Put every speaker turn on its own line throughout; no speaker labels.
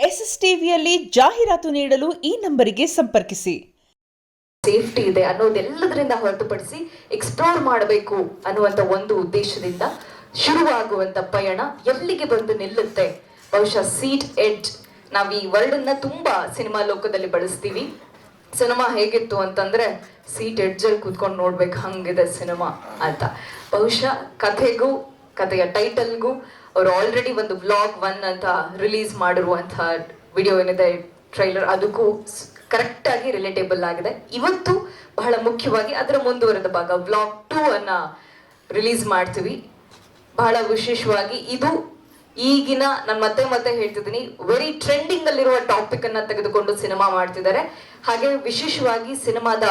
ಎಸ್ಎಸ್ಟಿವಿಯಲ್ಲಿ ಜಾಹೀರಾತು ನೀಡಲು ಈ ನಂಬರಿಗೆ ಸಂಪರ್ಕಿಸಿ.
ಸೇಫ್ಟಿ ಇದೆ ಅನ್ನೋದೆಲ್ಲದರಿಂದ ಹೊರತುಪಡಿಸಿ ಎಕ್ಸ್ಪ್ಲೋರ್ ಮಾಡಬೇಕು ಅನ್ನುವಂತ ಒಂದು ಉದ್ದೇಶದಿಂದ ಶುರುವಾಗುವಂತ ಪಯಣ ಎಲ್ಲಿಗೆ ಬಂದು ನಿಲ್ಲುತ್ತೆ. ಬಹುಶಃ ಸೀಟ್ ಎಡ್ಜ್, ನಾವು ಈ ವರ್ಡ್ ಅನ್ನ ತುಂಬಾ ಸಿನಿಮಾ ಲೋಕದಲ್ಲಿ ಬಳಸ್ತೀವಿ. ಸಿನಿಮಾ ಹೇಗಿತ್ತು ಅಂತಂದ್ರೆ ಸೀಟ್ ಎಡ್ಜ್ ಅಲ್ಲಿ ಕೂತ್ಕೊಂಡು ನೋಡ್ಬೇಕು ಹಂಗಿದೆ ಸಿನಿಮಾ ಅಂತ. ಬಹುಶಃ ಕಥೆಗೂ ಕಥೆಯ ಟೈಟಲ್ಗೂ ಅವರು ಆಲ್ರೆಡಿ ಒಂದು ವ್ಲಾಗ್ 1 ಅಂತ ರಿಲೀಸ್ ಮಾಡಿರುವಂತಹ ವಿಡಿಯೋ ಏನಿದೆ, ಟ್ರೈಲರ್, ಅದಕ್ಕೂ ಕರೆಕ್ಟ್ ಆಗಿ ರಿಲೇಟೇಬಲ್ ಆಗಿದೆ. ಇವತ್ತು ಬಹಳ ಮುಖ್ಯವಾಗಿ ಅದರ ಮುಂದುವರೆದ ಭಾಗ ವ್ಲಾಗ್ 2 ಅನ್ನ ರಿಲೀಸ್ ಮಾಡ್ತೀವಿ. ಬಹಳ ವಿಶೇಷವಾಗಿ ಇದು ಈಗಿನ, ನಾನು ಮತ್ತೆ ಹೇಳ್ತಿದ್ದೀನಿ, ವೆರಿ ಟ್ರೆಂಡಿಂಗ್ ಅಲ್ಲಿರುವ ಟಾಪಿಕ್ ಅನ್ನ ತೆಗೆದುಕೊಂಡು ಸಿನಿಮಾ ಮಾಡ್ತಿದ್ದಾರೆ. ಹಾಗೆ ವಿಶೇಷವಾಗಿ ಸಿನಿಮಾದ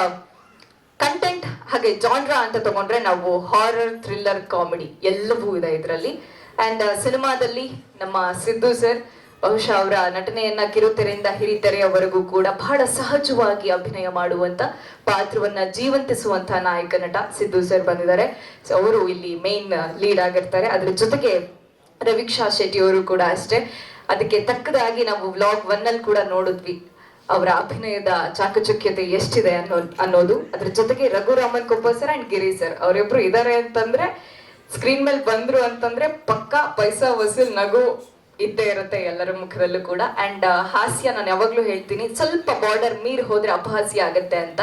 ಕಂಟೆಂಟ್ ಹಾಗೆ ಜಾನ್ರಾ ಅಂತ ತಗೊಂಡ್ರೆ ನಾವು ಹಾರರ್, ಥ್ರಿಲ್ಲರ್, ಕಾಮಿಡಿ ಎಲ್ಲವೂ ಇದೆ ಇದರಲ್ಲಿ. ಅಂಡ್ ಸಿನಿಮಾದಲ್ಲಿ ನಮ್ಮ ಸಿದ್ದು ಸರ್ ಬಹುಶಃ ಅವರ ನಟನೆಯನ್ನ ಕಿರುತೆರೆಯಿಂದ ಹಿರಿತೆರೆಯವರೆಗೂ ಕೂಡ ಬಹಳ ಸಹಜವಾಗಿ ಅಭಿನಯ ಮಾಡುವಂತ ಪಾತ್ರವನ್ನ ಜೀವಂತಿಸುವಂತಹ ನಾಯಕ ನಟ ಸಿದ್ದು ಸರ್ ಬಂದಿದ್ದಾರೆ. ಸೊ ಅವರು ಇಲ್ಲಿ ಮೇನ್ ಲೀಡ್ ಆಗಿರ್ತಾರೆ. ಅದ್ರ ಜೊತೆಗೆ ರವೀಕ್ಷಾ ಶೆಟ್ಟಿ ಅವರು ಕೂಡ ಅಷ್ಟೇ. ಅದಕ್ಕೆ ತಕ್ಕದಾಗಿ ನಾವು ವ್ಲಾಗ್ 1 ಅಲ್ಲಿ ಕೂಡ ನೋಡಿದ್ವಿ ಅವರ ಅಭಿನಯದ ಚಾಕಚಕ್ಯತೆ ಎಷ್ಟಿದೆ ಅನ್ನೋದು. ಅದ್ರ ಜೊತೆಗೆ Raghuraman Koppa sir and Giri sir ಅವರಿಬ್ರು ಇದಾರೆ ಅಂತಂದ್ರೆ, ಸ್ಕ್ರೀನ್ ಮೇಲೆ ಬಂದ್ರು ಅಂತಂದ್ರೆ ಪಕ್ಕಾ ಪೈಸಾ ವಸೂಲ್ ನಗು ಇದ್ದೇ ಇರುತ್ತೆ ಎಲ್ಲರ ಮುಖದಲ್ಲೂ ಕೂಡ. ಅಂಡ್ ಹಾಸ್ಯ, ನಾನು ಯಾವಾಗ್ಲೂ ಹೇಳ್ತೀನಿ, ಸ್ವಲ್ಪ ಬಾರ್ಡರ್ ಮೀರ್ ಹೋದ್ರೆ ಅಪಹಾಸ್ಯ ಆಗತ್ತೆ ಅಂತ.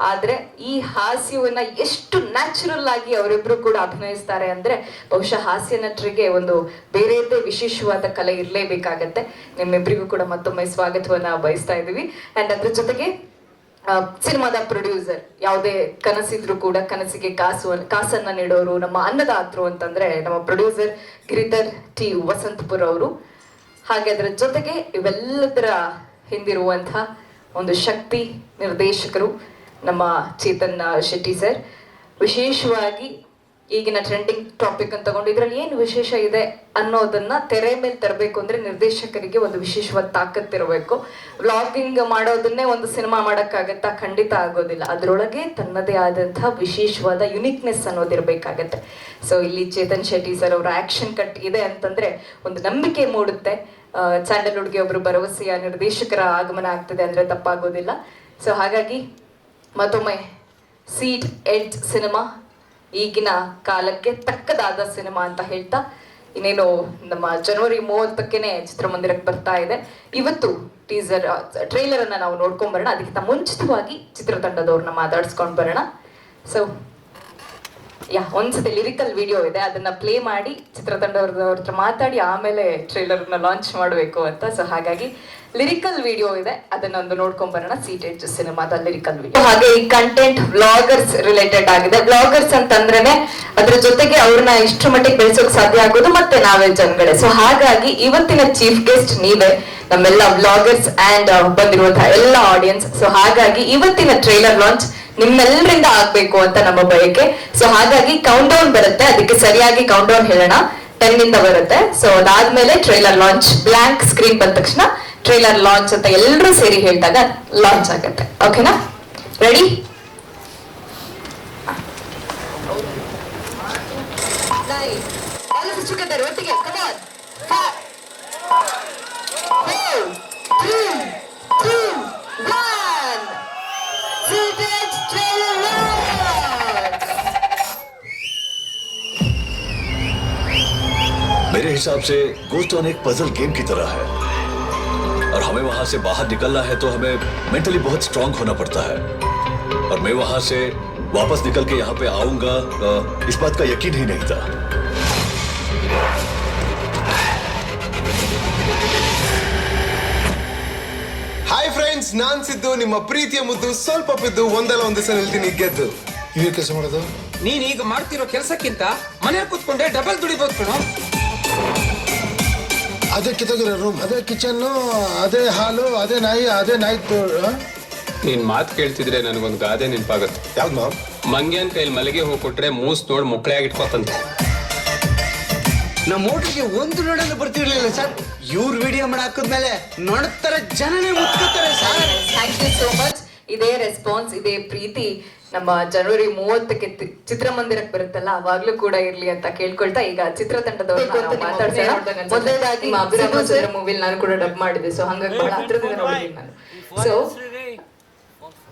ಆದ್ರೆ ಈ ಹಾಸ್ಯವನ್ನ ಎಷ್ಟು ನ್ಯಾಚುರಲ್ ಆಗಿ ಅವರಿಬ್ರು ಕೂಡ ಅಭಿನಯಿಸ್ತಾರೆ ಅಂದ್ರೆ ಬಹುಶಃ ಹಾಸ್ಯ ನಟರಿಗೆ ಒಂದು ಬೇರೆಯದೇ ವಿಶೇಷವಾದ ಕಲೆ ಇರಲೇಬೇಕಾಗತ್ತೆ. ನಿಮ್ಮಿಬ್ಬರಿಗೂ ಕೂಡ ಮತ್ತೊಮ್ಮೆ ಸ್ವಾಗತವನ್ನ ಬಯಸ್ತಾ ಇದೀವಿ. ಅಂಡ್ ಅದ್ರ ಜೊತೆಗೆ ಸಿನಿಮಾದ ಪ್ರೊಡ್ಯೂಸರ್, ಯಾವುದೇ ಕನಸಿದ್ರು ಕೂಡ ಕನಸಿಗೆ ಕಾಸನ್ನ ನೀಡೋರು, ನಮ್ಮ ಅನ್ನದಾತರು ಅಂತಂದ್ರೆ ನಮ್ಮ ಪ್ರೊಡ್ಯೂಸರ್ ಗಿರಿಧರ್ ಟಿ ವಸಂತಪುರ ಅವರು. ಹಾಗೆ ಅದರ ಜೊತೆಗೆ ಇವೆಲ್ಲದರ ಹಿಂದಿರುವಂತಹ ಒಂದು ಶಕ್ತಿ ನಿರ್ದೇಶಕರು ನಮ್ಮ ಚೇತನ್ ಶೆಟ್ಟಿ ಸರ್. ವಿಶೇಷವಾಗಿ ಈಗಿನ ಟ್ರೆಂಡಿಂಗ್ ಟಾಪಿಕ್ ಅಂತ ತಗೊಂಡು ಇದರಲ್ಲಿ ಏನು ವಿಶೇಷ ಇದೆ ಅನ್ನೋದನ್ನ ತೆರೆ ಮೇಲೆ ತರಬೇಕು ಅಂದ್ರೆ ನಿರ್ದೇಶಕರಿಗೆ ಒಂದು ವಿಶೇಷವಾದ ತಾಕತ್ತಿರಬೇಕು. ವ್ಲಾಗಿಂಗ್ ಮಾಡೋದನ್ನೇ ಒಂದು ಸಿನಿಮಾ ಮಾಡೋಕ್ಕಾಗತ್ತಾ? ಖಂಡಿತ ಆಗೋದಿಲ್ಲ. ಅದರೊಳಗೆ ತನ್ನದೇ ಆದಂತಹ ವಿಶೇಷವಾದ ಯುನಿಕ್ನೆಸ್ ಅನ್ನೋದಿರ್ಬೇಕಾಗತ್ತೆ. ಸೊ ಇಲ್ಲಿ ಚೇತನ್ ಶೆಟ್ಟಿ ಸರ್ ಅವರ ಆಕ್ಷನ್ ಕಟ್ ಇದೆ ಅಂತಂದ್ರೆ ಒಂದು ನಂಬಿಕೆ ಮೂಡುತ್ತೆ. ಸ್ಯಾಂಡಲ್ವುಡ್ಗೆ ಒಬ್ರು ಭರವಸೆಯ ನಿರ್ದೇಶಕರ ಆಗಮನ ಆಗ್ತದೆ ಅಂದ್ರೆ ತಪ್ಪಾಗೋದಿಲ್ಲ. ಸೊ ಹಾಗಾಗಿ ಮತ್ತೊಮ್ಮೆ ಸೀಟ್ ಎಡ್ಜ್ ಸಿನಿಮಾ ಈಗಿನ ಕಾಲಕ್ಕೆ ತಕ್ಕದಾದ ಸಿನಿಮಾ ಅಂತ ಹೇಳ್ತಾ, ಇನ್ನೇನು ನಮ್ಮ ಜನವರಿ 30ಕ್ಕೆ ಚಿತ್ರಮಂದಿರಕ್ಕೆ ಬರ್ತಾ ಇದೆ. ಇವತ್ತು ಟ್ರೈಲರ್ ಅನ್ನ ನಾವು ನೋಡ್ಕೊಂಡ್ ಬರೋಣ. ಅದಕ್ಕಿಂತ ಮುಂಚಿತವಾಗಿ ಚಿತ್ರತಂಡದವ್ರನ್ನ ಮಾತಾಡ್ಸ್ಕೊಂಡ್ ಬರೋಣ. ಸೊ ಒಂದ್ಸತಿ ಲಿರಿಕಲ್ ವಿಡಿಯೋ ಇದೆ, ಅದನ್ನ ಪ್ಲೇ ಮಾಡಿ ಚಿತ್ರತಂಡವ್ರ ಹತ್ರ ಮಾತಾಡಿ ಆಮೇಲೆ ಟ್ರೈಲರ್ನ ಲಾಂಚ್ ಮಾಡಬೇಕು ಅಂತ. ಸೊ ಹಾಗಾಗಿ ಲಿರಿಕಲ್ ವಿಡಿಯೋ ಇದೆ, ಅದನ್ನೊಂದು ನೋಡ್ಕೊಂಡ್ ಬರೋಣ. ಸೀಟ್ ಎಡ್ಜ್ ಸಿನಿಮಾದ ಲಿರಿಕಲ್ ವಿಡಿಯೋ. ಹಾಗೆ ಈ ಕಂಟೆಂಟ್ ವ್ಲಾಗರ್ಸ್ ರಿಲೇಟೆಡ್ ಆಗಿದೆ. ವ್ಲಾಗರ್ಸ್ ಅಂತಂದ್ರೇನೆ ಅದ್ರ ಜೊತೆಗೆ ಅವ್ರನ್ನ ಇಷ್ಟರ ಮಟ್ಟಿಗೆ ಬೆಳೆಸೋಕ್ ಸಾಧ್ಯ ಆಗೋದು ಮತ್ತೆ ನಾವೇ ಜನಗಳೇ. ಸೊ ಹಾಗಾಗಿ ಇವತ್ತಿನ ಚೀಫ್ ಗೆಸ್ಟ್ ನೀವೇ, ನಮ್ಮೆಲ್ಲ ವ್ಲಾಗರ್ಸ್ ಅಂಡ್ ಬಂದಿರುವಂತಹ ಎಲ್ಲ ಆಡಿಯನ್ಸ್. ಸೊ ಹಾಗಾಗಿ ಇವತ್ತಿನ ಟ್ರೈಲರ್ ಲಾಂಚ್ ನಿಮ್ಮೆಲ್ಲರಿಂದ ಆಗ್ಬೇಕು ಅಂತ ನಮ್ಮ ಬಯಕೆ. ಸೊ ಹಾಗಾಗಿ ಕೌಂಟ್ ಡೌನ್ ಬರುತ್ತೆ, ಅದಕ್ಕೆ ಸರಿಯಾಗಿ ಕೌಂಟ್ ಡೌನ್ ಹೇಳೋಣ. 10 ಇಂದ ಬರುತ್ತೆ. ಸೊ ಅದಾದ್ಮೇಲೆ ಟ್ರೈಲರ್ ಲಾಂಚ್, ಬ್ಲಾಂಕ್ ಸ್ಕ್ರೀನ್ ಬಂದ ತಕ್ಷಣ ಟ್ರೈಲರ್ ಲಾಂಚ್ ಅಂತ ಎಲ್ಲರೂ ಸೇರಿ ಹೇಳಿದಾಗ ಲಾಂಚ್ ಆಗುತ್ತೆ. ಓಕೆನಾ? ರೆಡಿ? ಒಟ್ಟಿಗೆ
मेरे हिसाब से गोस्ट ऑन एक पजल गेम की तरह है और हमें वहां से बाहर निकलना है तो हमें मेंटली बहुत स्ट्रांग होना पड़ता है. और मैं वहां से वापस निकल के यहाँ पे आऊंगा, इस बात का यकीन ही नहीं था.
ಹಾಯ್ ಫ್ರೆಂಡ್ಸ್, ನಾನ್ ಸಿದ್ದು, ನಿಮ್ಮ ಪ್ರೀತಿಯ ಮುದ್ದು. ಸ್ವಲ್ಪ ಬಿದ್ದು ಒಂದಲ್ಲ ಒಂದು ದಿವಸ ನಿಲ್ತೀನಿ ಗೆದ್ದು.
ಇದೇ ಕೆಲಸ ಮಾಡೋದು
ನೀನ್ ಈಗ ಮಾಡ್ತಿರೋ ಕೆಲಸಕ್ಕಿಂತ ಮನೇಲಿ ಕೂತ್ಕೊಂಡೆ ಡಬಲ್ ದುಡಿಬಹುದು ಕಣೋ.
ಅದೇ ಕಿತ್ತೋಗಿರೋ ರೂಮ್, ಅದೇ ಕಿಚನ್, ಅದೇ ಹಾಲು, ಅದೇ ನಾಯಿ
ನೀನ್ ಮಾತು ಕೇಳ್ತಿದ್ರೆ ನನಗೊಂದು ಗಾದೆ ನೆನಪಾಗತ್ತೆ.
ಯಾವ್ದು ಮಾವ್?
ಮಂಗ್ಯನ್ ಕೈಲಿ ಮಲೆಗೆ ಹೋಗಿ ಕೊಟ್ರೆ ಮೂಸ್ ನೋಡ್ ಮುಕ್ಕಳೆಯಾಗಿಟ್ಕೋತಂತೆ.
ನಮ್ಮ ಮೋಟ್ರಿಗೆ ಒಂದು ನೋಡಲು ಬರ್ತಿರ್ಲಿಲ್ಲ ಸರ್. ಇವ್ರ ವಿಡಿಯೋ ಮಾಡಿ ಹಾಕಿದ್ಮೇಲೆ ನೋಡ್ತಾರೆ, ಜನನೇ ಮುತ್ಕೋತಾರೆ sir.
Thank you so much. ಇದೇ ರೆಸ್ಪಾನ್ಸ್, ಇದೇ ಪ್ರೀತಿ ನಮ್ಮ ಜನವರಿ 30ಕ್ಕೆ ಚಿತ್ರಮಂದಿರಕ್ಕೆ ಬರುತ್ತಲ್ಲ ಅವಾಗ್ಲೂ ಕೂಡ ಇರ್ಲಿ ಅಂತ ಕೇಳ್ಕೊಳ್ತಾ ಈಗ ಚಿತ್ರತಂಡದವ್ರು ಮಾತಾಡ್ಸೋಣ. ಮೊದಲನೇದಾಗಿ ನಿಮ್ಮ ಅಭಿರಾಮ ಚಂದ್ರ ಮೂವಿಲ್ ನಾನು ಕೂಡ ಡಬ್ ಮಾಡಿದೆ, ಸೊ ಹಂಗಾಗಿ ಬಹಳ ಹತ್ರದಿಂದ ನೋಡಿದ್ದೀನಿ ನಾನು. ಸೊ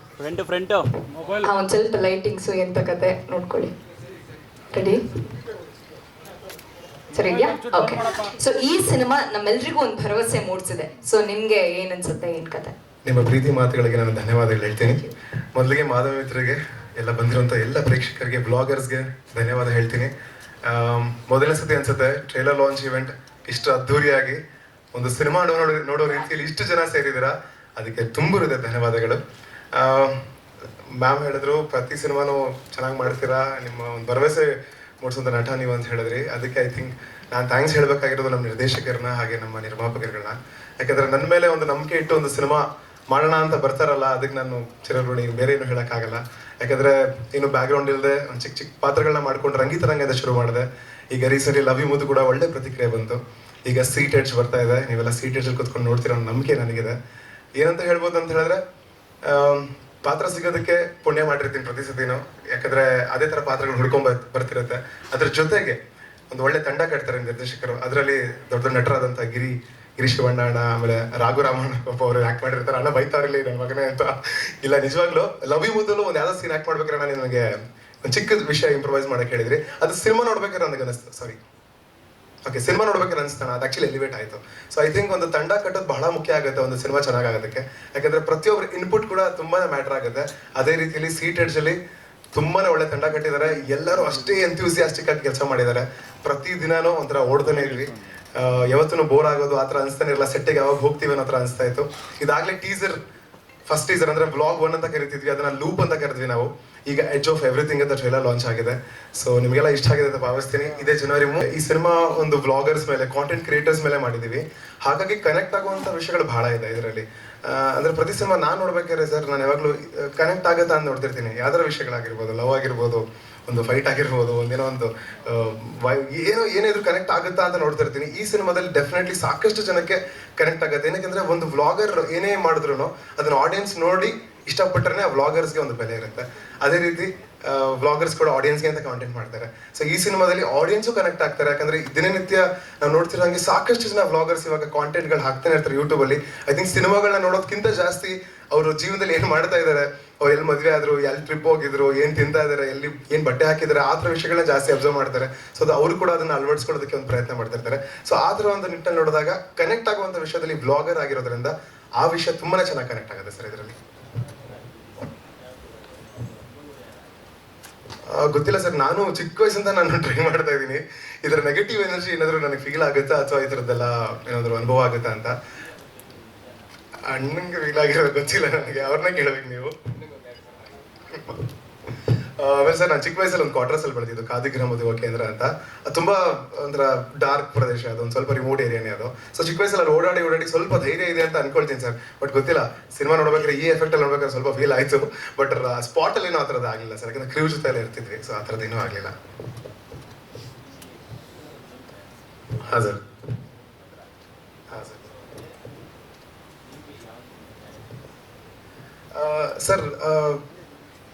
ಒಂದ್ ಸ್ವಲ್ಪ ಲೈಟಿಂಗ್ಸು ಎಂತ ಕತೆ ನೋಡ್ಕೊಳ್ಳಿ. ರೆಡಿ? ಸರಿ ಇದೆಯಾ? ಓಕೆ. ಸೊ ಈ ಸಿನಿಮಾ ನಮ್ಮೆಲ್ರಿಗೂ ಒಂದು ಭರವಸೆ ಮೂಡಿಸಿದೆ. ಸೊ ನಿಮ್ಗೆ ಏನ್ ಅನ್ಸುತ್ತೆ, ಏನ್ ಕತೆ?
ನಿಮ್ಮ ಪ್ರೀತಿ ಮಾತುಗಳಿಗೆ ನಾನು ಧನ್ಯವಾದಗಳು ಹೇಳ್ತೀನಿ. ಮೊದಲಿಗೆ ಮಾಧವ ಮಿತ್ರರಿಗೆ, ಎಲ್ಲ ಬಂದಿರುವಂಥ ಎಲ್ಲ ಪ್ರೇಕ್ಷಕರಿಗೆ, ಬ್ಲಾಗರ್ಸ್ಗೆ ಧನ್ಯವಾದ ಹೇಳ್ತೀನಿ. ಮೊದಲನೇ ಸತಿ ಅನ್ಸುತ್ತೆ ಟ್ರೇಲರ್ ಲಾಂಚ್ ಇವೆಂಟ್ ಇಷ್ಟು ಅದ್ಧೂರಿಯಾಗಿ ಒಂದು ಸಿನಿಮಾ ನೋಡೋ ರೀತಿಯಲ್ಲಿ ಇಷ್ಟು ಜನ ಸೇರಿದ್ದೀರಾ, ಅದಕ್ಕೆ ತುಂಬ ಹೃದಯ ಧನ್ಯವಾದಗಳು. ಮ್ಯಾಮ್ ಹೇಳಿದ್ರು ಪ್ರತಿ ಸಿನಿಮಾನು ಚೆನ್ನಾಗಿ ಮಾಡ್ತೀರಾ, ನಿಮ್ಮ ಒಂದು ಭರವಸೆ ಮೂಡಿಸುವಂಥ ನಟ ನೀವು ಅಂತ ಹೇಳಿದ್ರಿ. ಅದಕ್ಕೆ ಐ ಥಿಂಕ್ ನಾನು ಥ್ಯಾಂಕ್ಸ್ ಹೇಳಬೇಕಾಗಿರೋದು ನಮ್ಮ ನಿರ್ದೇಶಕರನ್ನ, ಹಾಗೆ ನಮ್ಮ ನಿರ್ಮಾಪಕರುಗಳನ್ನ. ಯಾಕಂದರೆ ನನ್ನ ಮೇಲೆ ಒಂದು ನಂಬಿಕೆ ಇಟ್ಟು ಒಂದು ಸಿನಿಮಾ ಮಾಡೋಣ ಅಂತ ಬರ್ತಾರಲ್ಲ, ಅದಕ್ಕೆ ನಾನು ಚಿರಋಣಿ, ಬೇರೆ ಏನು ಹೇಳೋಕ್ಕಾಗಲ್ಲ. ಯಾಕಂದರೆ ಇನ್ನು ಬ್ಯಾಕ್ಗ್ರೌಂಡ್ ಇಲ್ಲದೆ ಒಂದು ಚಿಕ್ಕ ಚಿಕ್ಕ ಪಾತ್ರಗಳನ್ನ ಮಾಡ್ಕೊಂಡು ರಂಗಿತರಂಗದ ಶುರು ಮಾಡಿದೆ. ಈಗ ರೀಸೆಂಟ್ಲಿ ಲವ್ ಯು ಮುದ್ದು ಕೂಡ ಒಳ್ಳೆ ಪ್ರತಿಕ್ರಿಯೆ ಬಂತು. ಈಗ ಸೀಟ್ ಎಡ್ಜ್ ಬರ್ತಾ ಇದೆ, ನೀವೆಲ್ಲ ಸೀಟ್ ಎಡ್ಜಲ್ಲಿ ಕೂತ್ಕೊಂಡು ನೋಡ್ತಿರೋ ನಂಬಿಕೆ ನನಗಿದೆ. ಏನಂತ ಹೇಳ್ಬೋದು ಅಂತ ಹೇಳಿದ್ರೆ, ಪಾತ್ರ ಸಿಗೋದಕ್ಕೆ ಪುಣ್ಯ ಮಾಡಿರ್ತೀನಿ ಪ್ರತಿ ಸತಿನೂ. ಯಾಕಂದರೆ ಅದೇ ಥರ ಪಾತ್ರಗಳು ಬರ್ತಿರುತ್ತೆ. ಅದ್ರ ಜೊತೆಗೆ ಒಂದು ಒಳ್ಳೆ ತಂಡ ಕಟ್ತಾರೆ ನಿರ್ದೇಶಕರು. ಅದರಲ್ಲಿ ದೊಡ್ಡ ದೊಡ್ಡ ನಟರಾದಂಥ ಗಿರಿ ಶಿವಣ್ಣ ಅಣ್ಣ, ಆಮೇಲೆ ರಾಘುರಾಮಣ್ಣ ಅವರು ಆ್ಯಕ್ಟ್ ಮಾಡಿರ್ತಾರೆ. ಅಣ್ಣ ಬೈತಾರಲಿ ನನ್ನ ಮಗನೇ ಅಂತ. ಇಲ್ಲ, ನಿಜವಾಗ್ಲೂ ಲವ್ ಯು ಮುದ್ದಲು ಒಂದು ಯಾವುದೋ ಸೀನ್ ಆ್ಯಕ್ಟ್ ಮಾಡ್ಬೇಕಾದ್ರೆ ನಾನು ನನಗೆ ಒಂದು ಚಿಕ್ಕ ವಿಷಯ ಇಂಪ್ರೊವೈಸ್ ಮಾಡಕ್ಕೆ ಹೇಳಿದ್ರಿ. ಅದು ಸಿನಿಮಾ ನೋಡ್ಬೇಕಾದ್ರೆ ನನಗೆ ಅನಿಸ್ತು, ಸಿನಿಮಾ ನೋಡ್ಬೇಕಾದ್ರೆ ಅನಿಸ್ತಾನೆ, ಅದು ಆ್ಯಕ್ಚುಲಿ ಎಲಿವೇಟ್ ಆಯಿತು. ಸೊ ಐ ಥಿಂಕ್ ಒಂದು ತಂಡ ಕಟ್ಟೋದು ಬಹಳ ಮುಖ್ಯ ಆಗುತ್ತೆ ಒಂದು ಸಿನಿಮಾ ಚೆನ್ನಾಗಾಗೋದಕ್ಕೆ. ಯಾಕಂದರೆ ಪ್ರತಿಯೊಬ್ಬರ ಇನ್ಪುಟ್ ಕೂಡ ತುಂಬಾ ಮ್ಯಾಟರ್ ಆಗುತ್ತೆ. ಅದೇ ರೀತಿಯಲ್ಲಿ ಸೀಟ್ ಎಡ್ಜಲ್ಲಿ ತುಂಬಾ ಒಳ್ಳೆ ತಂಡ ಕಟ್ಟಿದ್ದಾರೆ. ಎಲ್ಲರೂ ಅಷ್ಟೇ ಎಂಥ್ಯೂಸಿಯಾಸ್ಟಿಕ್ ಆಗಿ ಕೆಲಸ ಮಾಡಿದ್ದಾರೆ. ಪ್ರತಿ ದಿನಾನೂ ಒಂಥರ ಓಡ್ತಾನೆ ಇರ್ಲಿ, ಯಾವತ್ತೂ ಬೋರ್ ಆಗೋದು ಆ ಥರ ಅನಿಸ್ತಾನೆ ಇರಲ್ಲ. ಸೆಟ್ಟಿಗೆ ಯಾವಾಗ ಹೋಗ್ತೀವಿ ಅನ್ನೋ ಥರ ಅನಿಸ್ತಾ ಇತ್ತು. ಇದಾಗಲೇ ಫಸ್ಟ್ ಟೀಸರ್ ಅಂದರೆ ವ್ಲಾಗ್ 1 ಅಂತ ಕರಿತಿದ್ವಿ, ಅದನ್ನ ಲೂಪ್ ಅಂತ ಕರೆದ್ವಿ ನಾವು. ಈಗ ಎಡ್ಜ್ ಆಫ್ ಎವ್ರಿಥಿಂಗ್ ಅಂತ ಟ್ರೇಲರ್ ಲಾಂಚ್ ಆಗಿದೆ. ಸೊ ನಿಮಗೆಲ್ಲ ಇಷ್ಟ ಆಗಿದೆ ಅಂತ ಭಾವಿಸ್ತೀನಿ. ಇದೇ ಜನವರಿ ಈ ಸಿನಿಮಾ ಒಂದು ವ್ಲಾಗರ್ಸ್ ಮೇಲೆ, ಕಾಂಟೆಂಟ್ ಕ್ರಿಯೇಟರ್ಸ್ ಮೇಲೆ ಮಾಡಿದ್ದೀವಿ. ಹಾಗಾಗಿ ಕನೆಕ್ಟ್ ಆಗುವಂಥ ವಿಷಯಗಳು ಬಹಳ ಇದೆ ಇದರಲ್ಲಿ. ಅಂದರೆ ಪ್ರತಿ ಸಿನಿಮಾ ನಾನು ನೋಡ್ಬೇಕಾದ್ರೆ ಸರ್, ನಾನು ಯಾವಾಗಲೂ ಕನೆಕ್ಟ್ ಆಗುತ್ತಾ ಅಂತ ನೋಡ್ತಿರ್ತೀನಿ. ಯಾವ್ದಾರ ವಿಷಯಗಳಾಗಿರ್ಬೋದು, ಲವ್ ಆಗಿರ್ಬೋದು, ಒಂದು ಫೈಟ್ ಆಗಿರ್ಬೋದು, ಒಂದೇನೋ ಒಂದು ಏನಾದ್ರು ಕನೆಕ್ಟ್ ಆಗುತ್ತಾ ಅಂತ ನೋಡ್ತಿರ್ತೀನಿ. ಈ ಸಿನಿಮಾದಲ್ಲಿ ಡೆಫಿನೆಟ್ಲಿ ಸಾಕಷ್ಟು ಜನಕ್ಕೆ ಕನೆಕ್ಟ್ ಆಗುತ್ತೆ. ಏನಕ್ಕೆ ಒಂದು ವ್ಲಾಗರ್ ಏನೇ ಮಾಡಿದ್ರು ಅದನ್ನ ಆಡಿಯನ್ಸ್ ನೋಡಿ ಇಷ್ಟಪಟ್ಟರೆ ಆ ವ್ಲಾಗರ್ಸ್ಗೆ ಒಂದು ಬೆಲೆ ಇರುತ್ತೆ. ಅದೇ ರೀತಿ ವ್ಲಾಗರ್ಸ್ ಕೂಡ ಆಡಿಯನ್ಸ್ಗೆ ಅಂತ ಕಾಂಟೆಂಟ್ ಮಾಡ್ತಾರೆ. ಸೊ ಈ ಸಿನಿಮಾದಲ್ಲಿ ಆಡಿಯನ್ಸು ಕನೆಕ್ಟ್ ಆಗ್ತಾರೆ. ಯಾಕಂದ್ರೆ ದಿನನಿತ್ಯ ನಾವು ನೋಡ್ತಿರೋ ಹಂಗೆ ಸಾಕಷ್ಟು ಜನ ವ್ಲಾಗರ್ಸ್ ಇವಾಗ ಕಾಂಟೆಂಟ್ಗಳು ಹಾಕ್ತಾನೆ ಇರ್ತಾರೆ ಯೂಟ್ಯೂಬಲ್ಲಿ. ಐ ಥಿಂಕ್ ಸಿನಿಮಾಗಳನ್ನ ನೋಡೋದಕ್ಕಿಂತ ಜಾಸ್ತಿ ಅವರು ಜೀವನದಲ್ಲಿ ಏನು ಮಾಡ್ತಾ ಇದ್ದಾರೆ, ಅವ್ರು ಎಲ್ಲಿ ಮದುವೆ ಆದ್ರು, ಎಲ್ಲಿ ಟ್ರಿಪ್ ಹೋಗಿದ್ರು, ಏನು ತಿಂತಾ ಇದ್ದಾರೆ, ಎಲ್ಲಿ ಏನು ಬಟ್ಟೆ ಹಾಕಿದ್ದಾರೆ, ಆ ಥರ ವಿಷಯಗಳನ್ನ ಜಾಸ್ತಿ ಅಬ್ಸರ್ವ್ ಮಾಡ್ತಾರೆ. ಸೊ ಅದು ಅವರು ಕೂಡ ಅದನ್ನ ಅಳವಡಿಸ್ಕೊಳ್ಳೋದಕ್ಕೆ ಒಂದು ಪ್ರಯತ್ನ ಮಾಡ್ತಿರ್ತಾರೆ. ಸೊ ಆ ಥರ ಒಂದು ನಿಟ್ಟಲ್ಲಿ ನೋಡಿದಾಗ ಕನೆಕ್ಟ್ ಆಗುವಂಥ ವಿಷಯದಲ್ಲಿ ವ್ಲಾಗರ್ ಆಗಿರೋದ್ರಿಂದ ಆ ವಿಷಯ ತುಂಬಾನೇ ಚೆನ್ನಾಗಿ ಕನೆಕ್ಟ್ ಆಗುತ್ತೆ ಸರ್ ಇದರಲ್ಲಿ. ಗೊತ್ತಿಲ್ಲ ಸರ್, ನಾನು ಚಿಕ್ಕ ವಯಸ್ಸಿಂದ ನಾನು ಟ್ರೈ ಮಾಡ್ತಾ ಇದ್ದೀನಿ. ಇದರ ನೆಗೆಟಿವ್ ಎನರ್ಜಿ ಏನಾದರೂ ನನಗೆ ಫೀಲ್ ಆಗುತ್ತಾ ಅಥವಾ ಈ ಥರದ್ದೆಲ್ಲ ಏನಾದರೂ ಅನುಭವ ಆಗುತ್ತಾ ಅಂತ. ಅಣ್ಣಂಗೆ ಫೀಲ್ ಆಗಿರೋದು ಗೊತ್ತಿಲ್ಲ ನನಗೆ, ಅವ್ರನ್ನ ಕೇಳಬೇಕು ನೀವು. ಆಮೇಲೆ ಸರ್, ನಾನು ಚಿಕ್ಕ ವಯಸ್ಸಲ್ಲಿ ಒಂದು ಕ್ವಾರ್ಟರ್ಸಲ್ಲಿ ಬೆಳೆದಿದ್ದು, ಕಾದಿಗ್ರಹ ಮದುವೆ ಕೇಂದ್ರ ಅಂತ. ಅದು ತುಂಬ ಒಂಥರ ಡಾರ್ಕ್ ಪ್ರದೇಶ, ಅದು ಒಂದು ಸ್ವಲ್ಪ ರಿಮೋಟ್ ಏರಿಯಾನೇ ಅದು. ಸೊ ಚಿಕ್ಕ ವಯಸ್ಸಲ್ಲಿ ಓಡಾಡಿ ಸ್ವಲ್ಪ ಧೈರ್ಯ ಇದೆ ಅಂತ ಅನ್ಕೊಳ್ತೀನಿ ಸರ್. ಬಟ್ ಗೊತ್ತಿಲ್ಲ, ಸಿನಿಮಾ ನೋಡ್ಬೇಕಾದ್ರೆ ಈ ಎಫೆಕ್ಟಲ್ಲಿ ನೋಡ್ಬೇಕಾದ್ರೆ ಸ್ವಲ್ಪ ಫೀಲ್ ಆಯಿತು. ಬಟ್ ಸ್ಪಾಟಲ್ಲಿ ಏನೋ ಆ ಥರದ್ದು ಆಗಲಿಲ್ಲ ಸರ್, ಯಾಕಂದ್ರೆ ಕ್ರೂ ಜೊತೆ ಎಲ್ಲ ಇರ್ತಿದ್ವಿ. ಸೊ ಆ ಥರದ್ದು ಏನೂ ಆಗಲಿಲ್ಲ. ಹಾಂ ಸರ್. ಸರ್,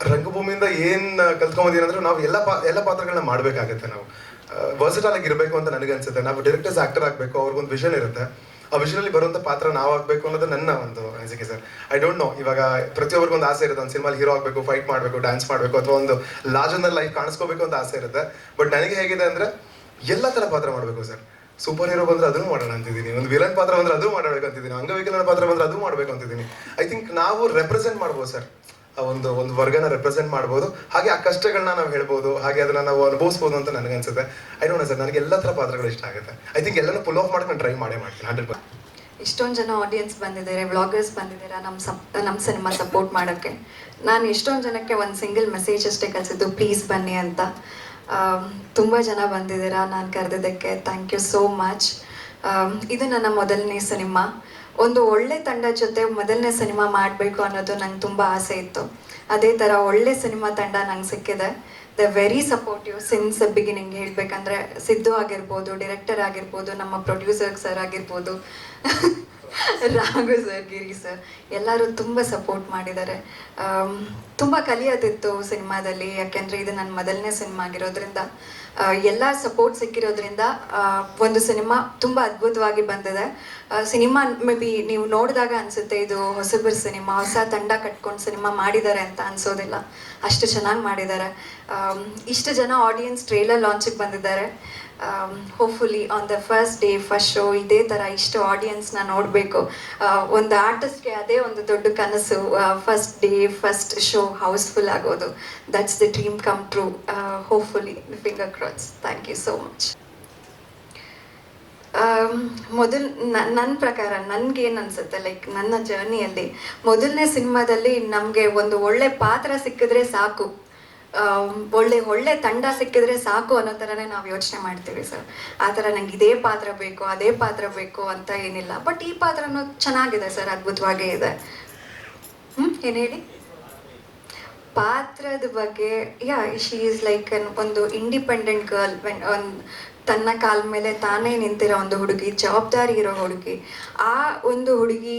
ರಂಗಭೂಮಿಯಿಂದ ಏನ್ ಕಲ್ತ್ಕೊಂಬಂದಿರಂದ್ರೆ ನಾವು ಎಲ್ಲ ಪಾತ್ರಗಳನ್ನ ಮಾಡ್ಬೇಕಾಗತ್ತೆ. ನಾವು ವರ್ಸಟೈಲ್ ಆಗಿ ಇರಬೇಕು ಅಂತ ನನಗೆ ಅನ್ಸುತ್ತೆ. ನಾವು ಡೈರೆಕ್ಟರ್ಸ್ ಆಕ್ಟರ್ ಆಗಬೇಕು, ಅವ್ರಿಗೊಂದು ವಿಷನ್ ಇರುತ್ತೆ. ಆ ವಿಷನಲ್ಲಿ ಬರುವಂಥ ಪಾತ್ರ ನಾವು ಆಗಬೇಕು ಅನ್ನೋದು ನನ್ನ ಒಂದು ಅನಿಸಿಕೆ ಸರ್. ಐ ಡೋಂಟ್ ನೋ, ಇವಾಗ ಪ್ರತಿಯೊಬ್ಬರಿಗೊಂದು ಆಸೆ ಇರುತ್ತೆ, ಒಂದು ಸಿನಿಮಾಲಿ ಹೀರೋ ಆಗಬೇಕು, ಫೈಟ್ ಮಾಡಬೇಕು, ಡ್ಯಾನ್ಸ್ ಮಾಡಬೇಕು, ಅಥವಾ ಒಂದು ಲಾರ್ಜರ್ ಲೈಫ್ ಕಾಣಿಸ್ಕೋಬೇಕು ಅಂತ ಆಸೆ ಇರುತ್ತೆ. ಬಟ್ ನನಗೆ ಹೇಗಿದೆ ಅಂದ್ರೆ ಎಲ್ಲ ಥರ ಪಾತ್ರ ಮಾಡಬೇಕು ಸರ್. ಸೂಪರ್ ಹೀರೋ ಬಂದ್ರೆ ಅದನ್ನು ಮಾಡೋಣ ಅಂತಿದ್ದೀನಿ, ಒಂದು ವಿಲನ್ ಪಾತ್ರ ಬಂದ್ರೆ ಅದು ಮಾಡಬೇಕು ಅಂತಿದ್ದೀನಿ, ಅಂಗವಿಕಲನ ಪಾತ್ರ ಬಂದ್ರೆ ಅದು ಮಾಡಬೇಕು ಅಂತಿದ್ದೀನಿ. ಐ ಥಿಂಕ್ ನಾವು ರೆಪ್ರೆಸೆಂಟ್ ಮಾಡ್ಬೋದು ಸರ್, ಒಂದು ವರ್ಗನ ರೆಪ್ರೆಸೆಂಟ್ ಮಾಡ್ಬೋದು. ಹಾಗೆ ಆ ಕಷ್ಟಗಳನ್ನ ನಾವು ಹೇಳ್ಬೋದು, ಹಾಗೆ ಅದನ್ನ ನಾವು ಅನುಭವಿಸ್ಬೋದು ಅಂತ ನನಗನ್ಸುತ್ತೆ. ಐ ಡೋಂಟ್ ನೋ ಸರ್, ನನಗೆ ಎಲ್ಲ ಥರ ಪಾತ್ರಗಳು ಇಷ್ಟ ಆಗುತ್ತೆ. ಐ ಥಿಂಕ್ ಎಲ್ಲನೂ ಪುಲ್ ಆಫ್ ಮಾಡಕ್ಕೆ ನಾನು ಟ್ರೈ ಮಾಡ್ತೀನಿ 100%.
ಇಷ್ಟೊಂದು ಜನ ಆಡಿಯನ್ಸ್ ಬಂದಿದ್ದಾರೆ, ವ್ಲಾಗರ್ಸ್ ಬಂದಿದ್ದಾರೆ ನಮ್ಮ ಸಿನಿಮಾ ಸಪೋರ್ಟ್ ಮಾಡೋಕ್ಕೆ. ನಾನು ಎಷ್ಟೊಂದು ಜನಕ್ಕೆ ಒಂದು ಸಿಂಗಲ್ ಮೆಸೇಜ್ ಅಷ್ಟೇ ಕಳಿಸಿದ್ದು, ಪ್ಲೀಸ್ ಬನ್ನಿ ಅಂತ. ತುಂಬ ಜನ ಬಂದಿದ್ದೀರಾ, ನಾನು ಕರೆದಿದ್ದಕ್ಕೆ ಥ್ಯಾಂಕ್ ಯು ಸೋ ಮಚ್. ಇದು ನನ್ನ ಮೊದಲನೇ ಸಿನಿಮಾ. ಒಂದು ಒಳ್ಳೆ ತಂಡ ಜೊತೆ ಮೊದಲನೇ ಸಿನಿಮಾ ಮಾಡಬೇಕು ಅನ್ನೋದು ನಂಗೆ ತುಂಬ ಆಸೆ ಇತ್ತು. ಅದೇ ಥರ ಒಳ್ಳೆ ಸಿನಿಮಾ ತಂಡ ನಂಗೆ ಸಿಕ್ಕಿದೆ. The very supportive since beginning. ಹೇಳಬೇಕಂದ್ರೆ ಸಿದ್ದು ಆಗಿರ್ಬೋದು, ಡೈರೆಕ್ಟರ್ ಆಗಿರ್ಬೋದು, ನಮ್ಮ ಪ್ರೊಡ್ಯೂಸರ್ ಸರ್ ಆಗಿರ್ಬೋದು, ರಾಘು ಸರ್, ಗಿರಿ ಸರ್ ಎಲ್ಲರೂ ತುಂಬ ಸಪೋರ್ಟ್ ಮಾಡಿದ್ದಾರೆ. ತುಂಬ ಕಲಿಯೋದಿತ್ತು ಸಿನಿಮಾದಲ್ಲಿ, ಯಾಕೆಂದರೆ ಇದು ನನ್ನ ಮೊದಲನೇ ಸಿನಿಮಾ ಆಗಿರೋದ್ರಿಂದ ಎಲ್ಲ ಸಪೋರ್ಟ್ ಸಿಕ್ಕಿರೋದ್ರಿಂದ ಒಂದು ಸಿನಿಮಾ ತುಂಬ ಅದ್ಭುತವಾಗಿ ಬಂದಿದೆ. ಸಿನಿಮಾ ಮೇ ಬಿ ನೀವು ನೋಡಿದಾಗ ಅನಿಸುತ್ತೆ ಇದು ಹೊಸಬರ ಸಿನಿಮಾ, ಹೊಸ ತಂಡ ಕಟ್ಕೊಂಡು ಸಿನಿಮಾ ಮಾಡಿದ್ದಾರೆ ಅಂತ ಅನಿಸೋದಿಲ್ಲ, ಅಷ್ಟು ಚೆನ್ನಾಗಿ ಮಾಡಿದ್ದಾರೆ. ಇಷ್ಟು ಜನ ಆಡಿಯನ್ಸ್ ಟ್ರೇಲರ್ ಲಾಂಚಿಗೆ ಬಂದಿದ್ದಾರೆ. Hopefully on the first day first show ಇದೇ ಥರ ಇಷ್ಟು ಆಡಿಯನ್ಸ್ನ ನೋಡಬೇಕು. ಒಂದು ಆರ್ಟಿಸ್ಟ್ಗೆ ಅದೇ ಒಂದು ದೊಡ್ಡ ಕನಸು, first day first show house full ಆಗೋದು. That's the dream come true. Hopefully finger cross. Thank you so much. ನನ್ನ ಪ್ರಕಾರ ನನಗೇನು ಅನಿಸುತ್ತೆ, ಲೈಕ್ ನನ್ನ ಜರ್ನಿಯಲ್ಲಿ ಮೊದಲನೇ ಸಿನಿಮಾದಲ್ಲಿ ನಮಗೆ ಒಂದು ಒಳ್ಳೆ ಪಾತ್ರ ಸಿಕ್ಕಿದ್ರೆ ಸಾಕು, ಒಳ್ಳೆ ತಂಡ ಸಿಕ್ಕಿದ್ರೆ ಸಾಕು ಅನ್ನೋ ಥರನೇ ನಾವು ಯೋಚನೆ ಮಾಡ್ತೀವಿ ಸರ್. ಆ ಥರ ನಂಗೆ ಇದೇ ಪಾತ್ರ ಬೇಕು ಅದೇ ಪಾತ್ರ ಬೇಕು ಅಂತ ಏನಿಲ್ಲ. ಬಟ್ ಈ ಪಾತ್ರನೂ ಚೆನ್ನಾಗಿದೆ ಸರ್, ಅದ್ಭುತವಾಗೇ ಇದೆ. ಏನು ಹೇಳಿ ಪಾತ್ರದ ಬಗ್ಗೆ? ಯಾ, ಶಿ ಈಸ್ ಲೈಕ್ ಒಂದು ಇಂಡಿಪೆಂಡೆಂಟ್ ಗರ್ಲ್, ತನ್ನ ಕಾಲ ಮೇಲೆ ತಾನೇ ನಿಂತಿರೋ ಒಂದು ಹುಡುಗಿ, ಜವಾಬ್ದಾರಿ ಇರೋ ಹುಡುಗಿ. ಆ ಒಂದು ಹುಡುಗಿ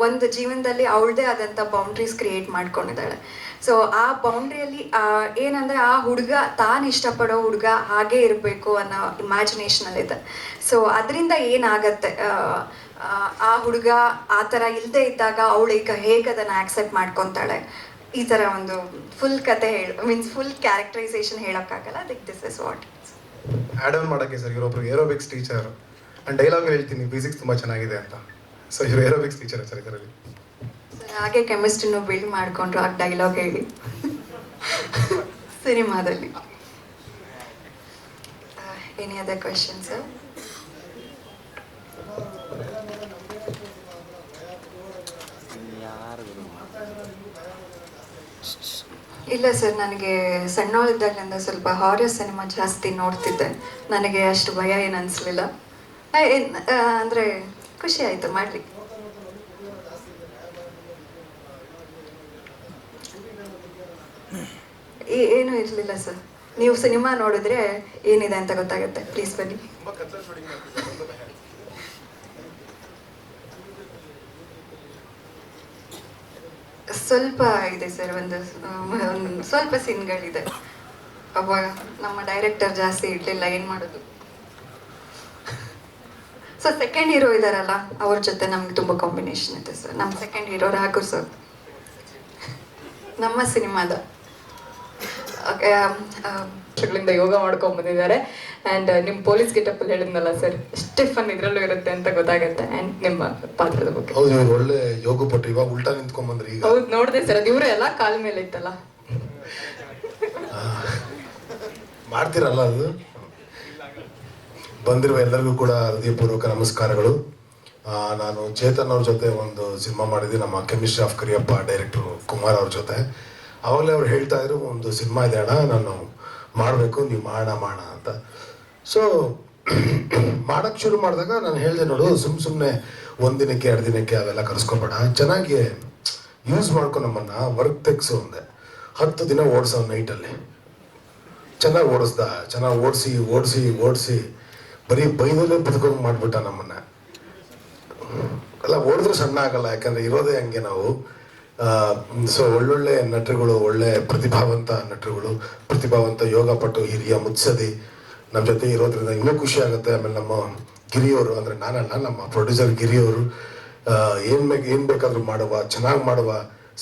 ಒಂದು ಜೀವನದಲ್ಲಿ ಅವಳದೇ ಆದಂಥ ಬೌಂಡ್ರೀಸ್ ಕ್ರಿಯೇಟ್ ಮಾಡ್ಕೊಂಡಿದ್ದಾಳೆ. ಸೊ ಆ ಬೌಂಡ್ರಿಯಲ್ಲಿ ಏನಂದರೆ ಆ ಹುಡುಗ ತಾನು ಇಷ್ಟಪಡೋ ಹುಡುಗ ಹಾಗೇ ಇರಬೇಕು ಅನ್ನೋ ಇಮ್ಯಾಜಿನೇಷನಲ್ಲಿದೆ. ಸೊ ಅದರಿಂದ ಏನಾಗತ್ತೆ, ಆ ಹುಡುಗ ಆ ಥರ ಇಲ್ಲದೆ ಇದ್ದಾಗ ಅವಳು ಈಗ ಹೇಗೆ ಅದನ್ನು ಆಕ್ಸೆಪ್ಟ್ ಮಾಡ್ಕೊತಾಳೆ, ಈ ಥರ ಒಂದು ಫುಲ್ ಕತೆ ಮೀನ್ಸ್ ಫುಲ್ ಕ್ಯಾರೆಕ್ಟರೈಸೇಷನ್ ಹೇಳೋಕ್ಕಾಗಲ್ಲ. ಅದಕ್ಕೆ this is what
add on ಮಾಡೋಕ್ಕೆ ಸರ್, ಇವರೊಬ್ರು ಏರೋಬಿಕ್ಸ್ ಟೀಚರ್. ನಾನು ಡೈಲಾಗ್ ಹೇಳ್ತೀನಿ, ಫಿಸಿಕ್ಸ್ ತುಂಬ ಚೆನ್ನಾಗಿದೆ ಅಂತ. ಸೊ ಇವರು ಏರೋಬಿಕ್ಸ್ ಟೀಚರ್ ಸರ್ ಇದರಲ್ಲಿ.
ಹಾಗೆ ಕೆಮಿಸ್ಟ್ರಿನೂ ಬಿಲ್ಡ್ ಮಾಡಿಕೊಂಡ್ರು ಆ ಡೈಲಾಗ್ ಹೇಳಿ ಸಿನಿಮಾದಲ್ಲಿ. Any other question sir? ಇಲ್ಲ ಸರ್, ನನಗೆ ಸಣ್ಣವಳಿದ್ದಾಗಲಿಂದ ಸ್ವಲ್ಪ ಹಾರರ್ ಸಿನಿಮಾ ಜಾಸ್ತಿ ನೋಡ್ತಿದ್ದೆ. ನನಗೆ ಅಷ್ಟು ಭಯ ಏನು ಅನಿಸ್ಲಿಲ್ಲ. ಅಂದರೆ ಖುಷಿ ಆಯಿತು ಮಾಡಲಿ. ಏನೂ ಇರಲಿಲ್ಲ ಸರ್. ನೀವು ಸಿನಿಮಾ ನೋಡಿದ್ರೆ ಏನಿದೆ ಅಂತ ಗೊತ್ತಾಗುತ್ತೆ. ಪ್ಲೀಸ್ ಬನ್ನಿ. ಸ್ವಲ್ಪ ಇದೆ ಸರ್, ಒಂದು ಸ್ವಲ್ಪ ಸೀನ್ಗಳಿದೆ. ಅವಾಗ ನಮ್ಮ ಡೈರೆಕ್ಟರ್ ಜಾಸ್ತಿ ಇಡಲಿಲ್ಲ, ಏನು ಮಾಡೋದು. ಸೊ ಸೆಕೆಂಡ್ ಹೀರೋ ಇದ್ದಾರಲ್ಲ, ಅವ್ರ ಜೊತೆ ನಮ್ಗೆ ತುಂಬ ಕಾಂಬಿನೇಷನ್ ಇದೆ ಸರ್. ನಮ್ಮ ಸೆಕೆಂಡ್ ಹೀರೋ ರಾಘು ಸರ್, ನಮ್ಮ ಸಿನಿಮಾದ
ವರ್ಷಗಳಿಂದ ಯೋಗ ಮಾಡ್ಕೊಂಡ್ ಬಂದಿದ್ದಾರೆ. ಆ್ಯಂಡ್ ನಿಮ್ಮ ಪೊಲೀಸ್ ಗೆಟಪ್ಪಲ್ಲಿ ಹೇಳಿದ್ನಲ್ಲ ಸರ್, ಎಷ್ಟೇ ಫನ್ ಇದರಲ್ಲೂ ಇರುತ್ತೆ ಅಂತ ಗೊತ್ತಾಗುತ್ತೆ. ಆ್ಯಂಡ್ ನಿಮ್ಮ ಪಾತ್ರದ ಬಗ್ಗೆ
ಹೌದು, ಇವ್ರು ಒಳ್ಳೆ ಯೋಗ ಪಟ್ಟು. ಇವಾಗ ಉಲ್ಟಾ ನಿಂತ್ಕೊಂಡ್ಬಂದ್ರಿ ಈಗ.
ಹೌದು, ನೋಡಿದೆ ಸರ್, ಅದು ಇವರೇ ಎಲ್ಲ ಕಾಲ ಮೇಲೆ ಇತ್ತಲ್ಲ.
ಮಾಡ್ತೀರಲ್ಲ ಅದು. ಬಂದಿರುವ ಎಲ್ಲರಿಗೂ ಕೂಡ ಹೃದಯಪೂರ್ವಕ ನಮಸ್ಕಾರಗಳು. ನಾನು ಚೇತನ್ ಅವ್ರ ಜೊತೆ ಒಂದು ಸಿನಿಮಾ ಮಾಡಿದ್ದೆ, ನಮ್ಮ ಕೆಮಿಸ್ಟ್ರಿ ಆಫ್ ಕರಿಯಪ್ಪ ಡೈರೆಕ್ಟ್ರು ಕುಮಾರ್ ಅವ್ರ ಜೊತೆ. ಆವಾಗಲೇ ಅವ್ರು ಹೇಳ್ತಾ ಇದ್ರು, ಒಂದು ಸಿನಿಮಾ ಇದೆ ಅಣ್ಣ, ನಾನು ಮಾಡಬೇಕು, ನೀವು ಮಾಡೋಣ ಅಂತ. ಸೊ ಮಾಡೋಕ್ಕೆ ಶುರು ಮಾಡಿದಾಗ ನಾನು ಹೇಳಿದೆ, ನೋಡು ಸುಮ್ಮನೆ ಒಂದಿನಕ್ಕೆ 2 ದಿನಕ್ಕೆ ಅವೆಲ್ಲ ಕರೆಸ್ಕೊಬೇಡ, ಚೆನ್ನಾಗಿ ಯೂಸ್ ಮಾಡ್ಕೊ ನಮ್ಮನ್ನು, ವರ್ಕ್ ತೆಗ್ಸು ಅಂದೆ. 10 ದಿನ ಓಡಿಸೋ ನೈಟಲ್ಲಿ ಚೆನ್ನಾಗಿ ಓಡಿಸ್ದ. ಚೆನ್ನಾಗಿ ಓಡಿಸಿ ಬರೀ ಬೈದಲ್ಲೇ ಬದುಕೋಂಗೆ ಮಾಡಿಬಿಟ್ಟ ನಮ್ಮನ್ನು. ಅಲ್ಲ, ಓಡಿದ್ರೆ ಸಣ್ಣ ಆಗಲ್ಲ, ಯಾಕಂದರೆ ಇರೋದೇ ಹಂಗೆ ನಾವು. ಸೊ ಒಳ್ಳೊಳ್ಳೆ ನಟರುಗಳು, ಒಳ್ಳೆ ಪ್ರತಿಭಾವಂತ ನಟರುಗಳು, ಪ್ರತಿಭಾವಂತ ಯೋಗಪಟ್ಟು ಹಿರಿಯ ಮುತ್ಸದಿ ನಮ್ಮ ಜೊತೆ ಇರೋದ್ರಿಂದ ಇನ್ನೂ ಖುಷಿ ಆಗುತ್ತೆ. ಆಮೇಲೆ ನಮ್ಮ ಗಿರಿಯವರು, ಅಂದರೆ ನಾನಲ್ಲ, ನಮ್ಮ ಪ್ರೊಡ್ಯೂಸರ್ ಗಿರಿಯವರು, ಏನು ಬೇಕಾದರೂ ಮಾಡುವ, ಚೆನ್ನಾಗಿ ಮಾಡುವ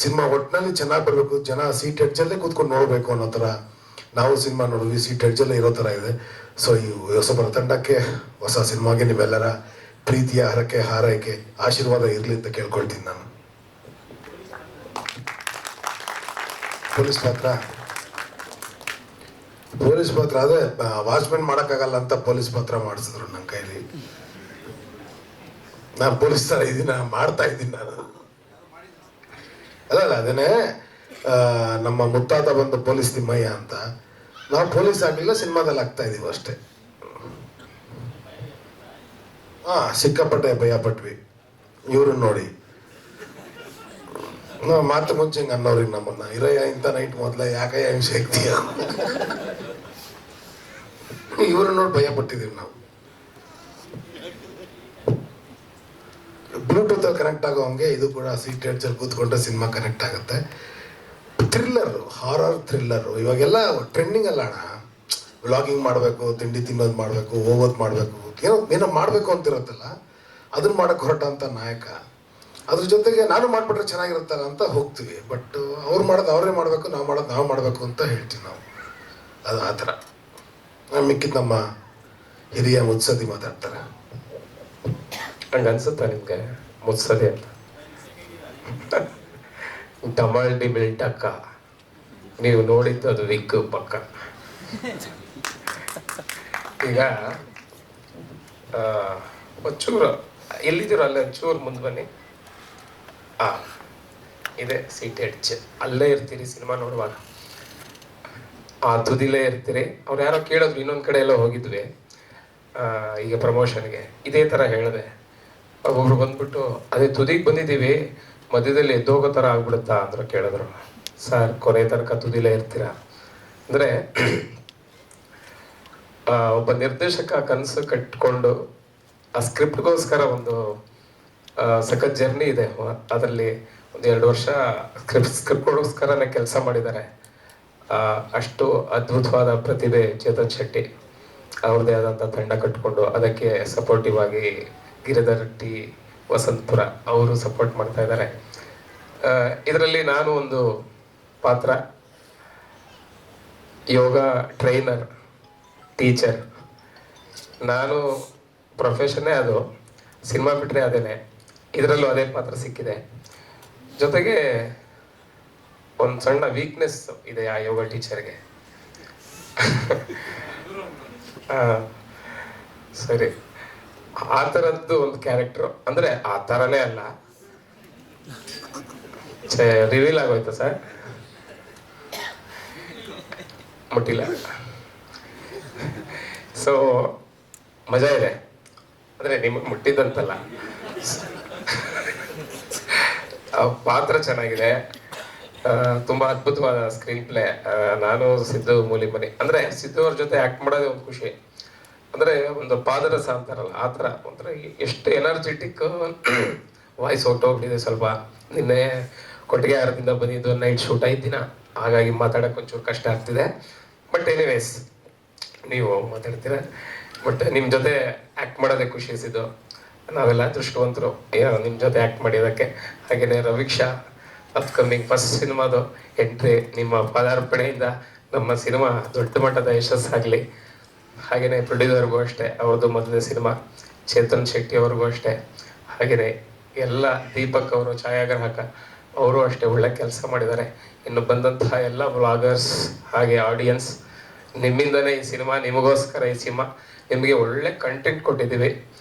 ಸಿನಿಮಾ, ಒಟ್ಟಿನಲ್ಲಿ ಚೆನ್ನಾಗಿ ಬರಬೇಕು, ಜನ ಸೀಟ್ ಎಡ್ಜಲ್ಲೇ ಕೂತ್ಕೊಂಡು ನೋಡಬೇಕು ಅನ್ನೋ ಥರ ನಾವು ಸಿನಿಮಾ ನೋಡಿದ್ವಿ. ಸೀಟ್ ಎಡ್ಜಲ್ಲೇ ಇರೋ ಥರ ಇದೆ. ಸೊ ಈ ಹೊಸಬರ ತಂಡಕ್ಕೆ, ಹೊಸ ಸಿನಿಮಾಗೆ ನೀವೆಲ್ಲರ ಪ್ರೀತಿಯ ಹರಕೆ ಹಾರೈಕೆ ಆಶೀರ್ವಾದ ಇರಲಿ ಅಂತ ಕೇಳ್ಕೊಳ್ತೀನಿ ನಾನು. ಪೊಲೀಸ್ ಪಾತ್ರ ಅದೇ ವಾಚ್ಮೆನ್ ಮಾಡೋಕ್ಕಾಗಲ್ಲ ಅಂತ ಪೊಲೀಸ್ ಪಾತ್ರ ಮಾಡಿಸಿದ್ರು ನನ್ನ ಕೈಲಿ. ನಾನು ಪೊಲೀಸ್ ಥರ ಇದ್ದೀನಿ, ಮಾಡ್ತಾ ಇದ್ದೀನಿ ನಾನು. ಅಲ್ಲ ಅದೇನೇ, ನಮ್ಮ ಮುತ್ತಾತ ಬಂದು ಪೊಲೀಸ್ ತಿಮ್ಮಯ್ಯ ಅಂತ. ನಾವು ಪೊಲೀಸ್ ಆಗಲಿಲ್ಲ, ಸಿನಿಮಾದಲ್ಲಿ ಆಗ್ತಾ ಇದೀವಿ ಅಷ್ಟೇ. ಸಿಕ್ಕಾಪಟ್ಟೆ ಭಯ ಪಟ್ವಿ ಇವ್ರನ್ನ ನೋಡಿ. ನಾವು ಮಾತು ಮುಂಚೆ ಹಿಂಗೆ ಅನ್ನೋರಿಗೆ ನಮ್ಮನ್ನ, ಇರಯ್ಯ ಇಂಥ ನೈಟ್ ಮೊದಲ ಯಾಕಯ್ಯ ಹಿಂಸೆ ಆಗ್ತೀಯ, ಇವ್ರನ್ನ ನೋಡಿ ಭಯ ಪಟ್ಟಿದ್ದೀವಿ ನಾವು. ಬ್ಲೂಟೂತಲ್ಲಿ ಕನೆಕ್ಟ್ ಆಗೋ ಹಂಗೆ ಇದು ಕೂಡ ಸೀಟ್ ಎಡ್ಜಲ್ಲಿ ಕೂತ್ಕೊಂಡ್ರೆ ಸಿನಿಮಾ ಕನೆಕ್ಟ್ ಆಗುತ್ತೆ. ಥ್ರಿಲ್ಲರು, ಹಾರರ್ ಥ್ರಿಲ್ಲರು ಇವಾಗೆಲ್ಲ ಟ್ರೆಂಡಿಂಗ್ ಅಲ್ಲ ಅಣ್ಣ. ವ್ಲಾಗಿಂಗ್ ಮಾಡಬೇಕು, ತಿಂಡಿ ತಿನ್ನೋದು ಮಾಡಬೇಕು, ಹೋಗೋದು ಮಾಡಬೇಕು, ಏನೋ ಮಾಡಬೇಕು ಅಂತಿರುತ್ತಲ್ಲ, ಅದನ್ನು ಮಾಡೋಕ್ಕೆ ಹೊರಟಂಥ ನಾಯಕ. ಅದ್ರ ಜೊತೆಗೆ ನಾನು ಮಾಡಿಬಿಟ್ರೆ ಚೆನ್ನಾಗಿರುತ್ತಲ್ಲ ಅಂತ ಹೋಗ್ತೀವಿ. ಬಟ್ ಅವ್ರು ಮಾಡೋದು ಅವರೇ ಮಾಡಬೇಕು, ನಾವು ಮಾಡೋದು ನಾವು ಮಾಡಬೇಕು ಅಂತ ಹೇಳ್ತೀವಿ ನಾವು. ಅದು ಆ ಥರ. ಮಿಕ್ಕಿದ ನಮ್ಮ ಹಿರಿಯ ಮುತ್ಸದ್ದಿ ಮಾತಾಡ್ತಾರೆ.
ಹಂಗೆ ಅನ್ಸುತ್ತಾ ನಿಮಗೆ ಮುತ್ಸದೆ ಅಂತ? ಡಮಲ್ ಡಿಮಿಲ್ ಟಕ್ಕ, ನೀವು ನೋಡಿದ್ದು ಅದು ವಿಗ್ ಪಕ್ಕ. ಈಗ ಒಂಚೂರು ಎಲ್ಲಿದ್ದೀರೋ ಅಲ್ಲೇ ಒಂಚೂರು ಮುಂದೆ ಬನ್ನಿ. ಇದೆ ಸೀಟ್ ಎಡ್ಜ್, ಅಲ್ಲೇ ಇರ್ತೀರಿ ಸಿನಿಮಾ ನೋಡುವಾಗ, ಆ ತುದಿಲೇ ಇರ್ತೀರಿ. ಅವ್ರು ಯಾರೋ ಕೇಳಿದ್ರು, ಇನ್ನೊಂದು ಕಡೆ ಎಲ್ಲ ಹೋಗಿದ್ವಿ ಈಗ ಪ್ರಮೋಷನ್ಗೆ, ಇದೇ ಥರ ಹೇಳಿದೆ. ಒಬ್ಬೊಬ್ರು ಬಂದ್ಬಿಟ್ಟು ಅದೇ ತುದಿಗೆ ಬಂದಿದ್ದೀವಿ, ಮಧ್ಯದಲ್ಲಿ ಎದ್ದೋಗೋ ಥರ ಆಗ್ಬಿಡುತ್ತಾ ಅಂದರು. ಕೇಳಿದ್ರು, ಸರ್ ಕೊನೆ ತನಕ ತುದಿಲೇ ಇರ್ತೀರಾ ಅಂದರೆ ಒಬ್ಬ ನಿರ್ದೇಶಕ ಕನಸು ಕಟ್ಕೊಂಡು ಆ ಸ್ಕ್ರಿಪ್ಟ್ಗೋಸ್ಕರ ಒಂದು ಸಖತ್ ಜರ್ನಿ ಇದೆ. ಅದರಲ್ಲಿ ಒಂದು 2 ವರ್ಷ ಸ್ಕ್ರಿಪ್ಟ್ಗೋಸ್ಕರನೇ ಕೆಲಸ ಮಾಡಿದ್ದಾರೆ. ಅಷ್ಟು ಅದ್ಭುತವಾದ ಪ್ರತಿಭೆ ಚೇತನ್ ಶೆಟ್ಟಿ. ಅವ್ರದ್ದೇ ಆದಂಥ ತಂಡ ಕಟ್ಕೊಂಡು ಅದಕ್ಕೆ ಸಪೋರ್ಟಿವ್ ಆಗಿ ಗಿರಿಧರ್ ಟಿ, ವಸಂತಪುರ ಅವರು ಸಪೋರ್ಟ್ ಮಾಡ್ತಾ ಇದ್ದಾರೆ. ಇದರಲ್ಲಿ ನಾನು ಒಂದು ಪಾತ್ರ, ಯೋಗ ಟ್ರೈನರ್, ಟೀಚರ್. ನಾನು ಪ್ರೊಫೆಷನ್ನೇ ಅದು, ಸಿನಿಮಾ ಬಿಟ್ಟರೆ ಅದೇನೆ. ಇದರಲ್ಲೂ ಅದೇ ಪಾತ್ರ ಸಿಕ್ಕಿದೆ. ಜೊತೆಗೆ ಒಂದು ಸಣ್ಣ ವೀಕ್ನೆಸ್ ಇದೆ ಆ ಯೋಗ ಟೀಚರ್ಗೆ. ಸರಿ, ಆ ಥರದ್ದು ಒಂದು ಕ್ಯಾರೆಕ್ಟರ್. ಅಂದರೆ ಆ ಥರನೇ ಅಲ್ಲ, ರಿವೀಲ್ ಆಗೋಯ್ತಾ ಸರ್? ಮುಟ್ಟಿಲ್ಲ. ಸೊ ಮಜಾ ಇದೆ. ಅಂದರೆ ನಿಮಗೆ ಮುಟ್ಟಿದ್ದಂತಲ್ಲ, ಪಾತ್ರ ಚೆನ್ನಾಗಿದೆ. ತುಂಬ ಅದ್ಭುತವಾದ ಸ್ಕ್ರೀನ್ ಪ್ಲೇ. ನಾನು ಸಿದ್ದು ಮೂಲಿಮನಿ, ಅಂದರೆ ಸಿದ್ದು ಅವ್ರ ಜೊತೆ ಆ್ಯಕ್ಟ್ ಮಾಡೋದೇ ಒಂದು ಖುಷಿ. ಅಂದರೆ ಒಂದು ಪಾದರಸ ಅಂತಾರಲ್ಲ, ಆ ಥರ ಒಂಥರ ಎಷ್ಟು ಎನರ್ಜೆಟಿಕ್. ವಾಯ್ಸ್ ಹೊರಟೋಗ್ಬಿಟ್ಟಿದೆ ಸ್ವಲ್ಪ. ನಿನ್ನೆ ಕೊಟ್ಟಿಗೆ ಆರದಿಂದ ಬಂದಿದ್ದು, ನೈಟ್ ಶೂಟ್ 5 ದಿನ, ಹಾಗಾಗಿ ಮಾತಾಡೋಕೆ ಒಂಚೂರು ಕಷ್ಟ ಆಗ್ತಿದೆ. ಬಟ್ ಎನಿವೇಸ್ ನೀವು ಮಾತಾಡ್ತೀರ. ಬಟ್ ನಿಮ್ಮ ಜೊತೆ ಆ್ಯಕ್ಟ್ ಮಾಡೋದೇ ಖುಷಿ ಸಿದ್ದು. ನಾವೆಲ್ಲ ಅದೃಷ್ಟವಂತರು ನಿಮ್ಮ ಜೊತೆ ಆ್ಯಕ್ಟ್ ಮಾಡಿರೋಕ್ಕೆ. ಹಾಗೆಯೇ ರವೀಕ್ಷಾ ಅಪ್ಕಮಿಂಗ್ ಫಸ್ಟ್ ಸಿನಿಮಾದು ಎಂಟ್ರಿ, ನಿಮ್ಮ ಪಾದಾರ್ಪಣೆಯಿಂದ ನಮ್ಮ ಸಿನಿಮಾ ದೊಡ್ಡ ಮಟ್ಟದ ಯಶಸ್ಸಾಗಲಿ. ಹಾಗೆಯೇ ಪ್ರೊಡ್ಯೂಸರ್ಗೂ ಅಷ್ಟೇ, ಅವ್ರದ್ದು ಮೊದಲನೇ ಸಿನಿಮಾ. ಚೇತನ್ ಶೆಟ್ಟಿ ಅವ್ರಿಗೂ ಅಷ್ಟೇ. ಹಾಗೆಯೇ ಎಲ್ಲ ದೀಪಕ್ ಅವರು ಛಾಯಾಗ್ರಾಹಕ, ಅವರು ಅಷ್ಟೇ ಒಳ್ಳೆ ಕೆಲಸ ಮಾಡಿದ್ದಾರೆ. ಇನ್ನು ಬಂದಂತಹ ಎಲ್ಲ ವ್ಲಾಗರ್ಸ್ ಹಾಗೆ ಆಡಿಯನ್ಸ್, ನಿಮ್ಮಿಂದನೇ ಈ ಸಿನಿಮಾ, ನಿಮಗೋಸ್ಕರ ಈ ಸಿನಿಮಾ, ನಿಮಗೆ ಒಳ್ಳೆ ಕಂಟೆಂಟ್ ಕೊಟ್ಟಿದ್ದೀವಿ.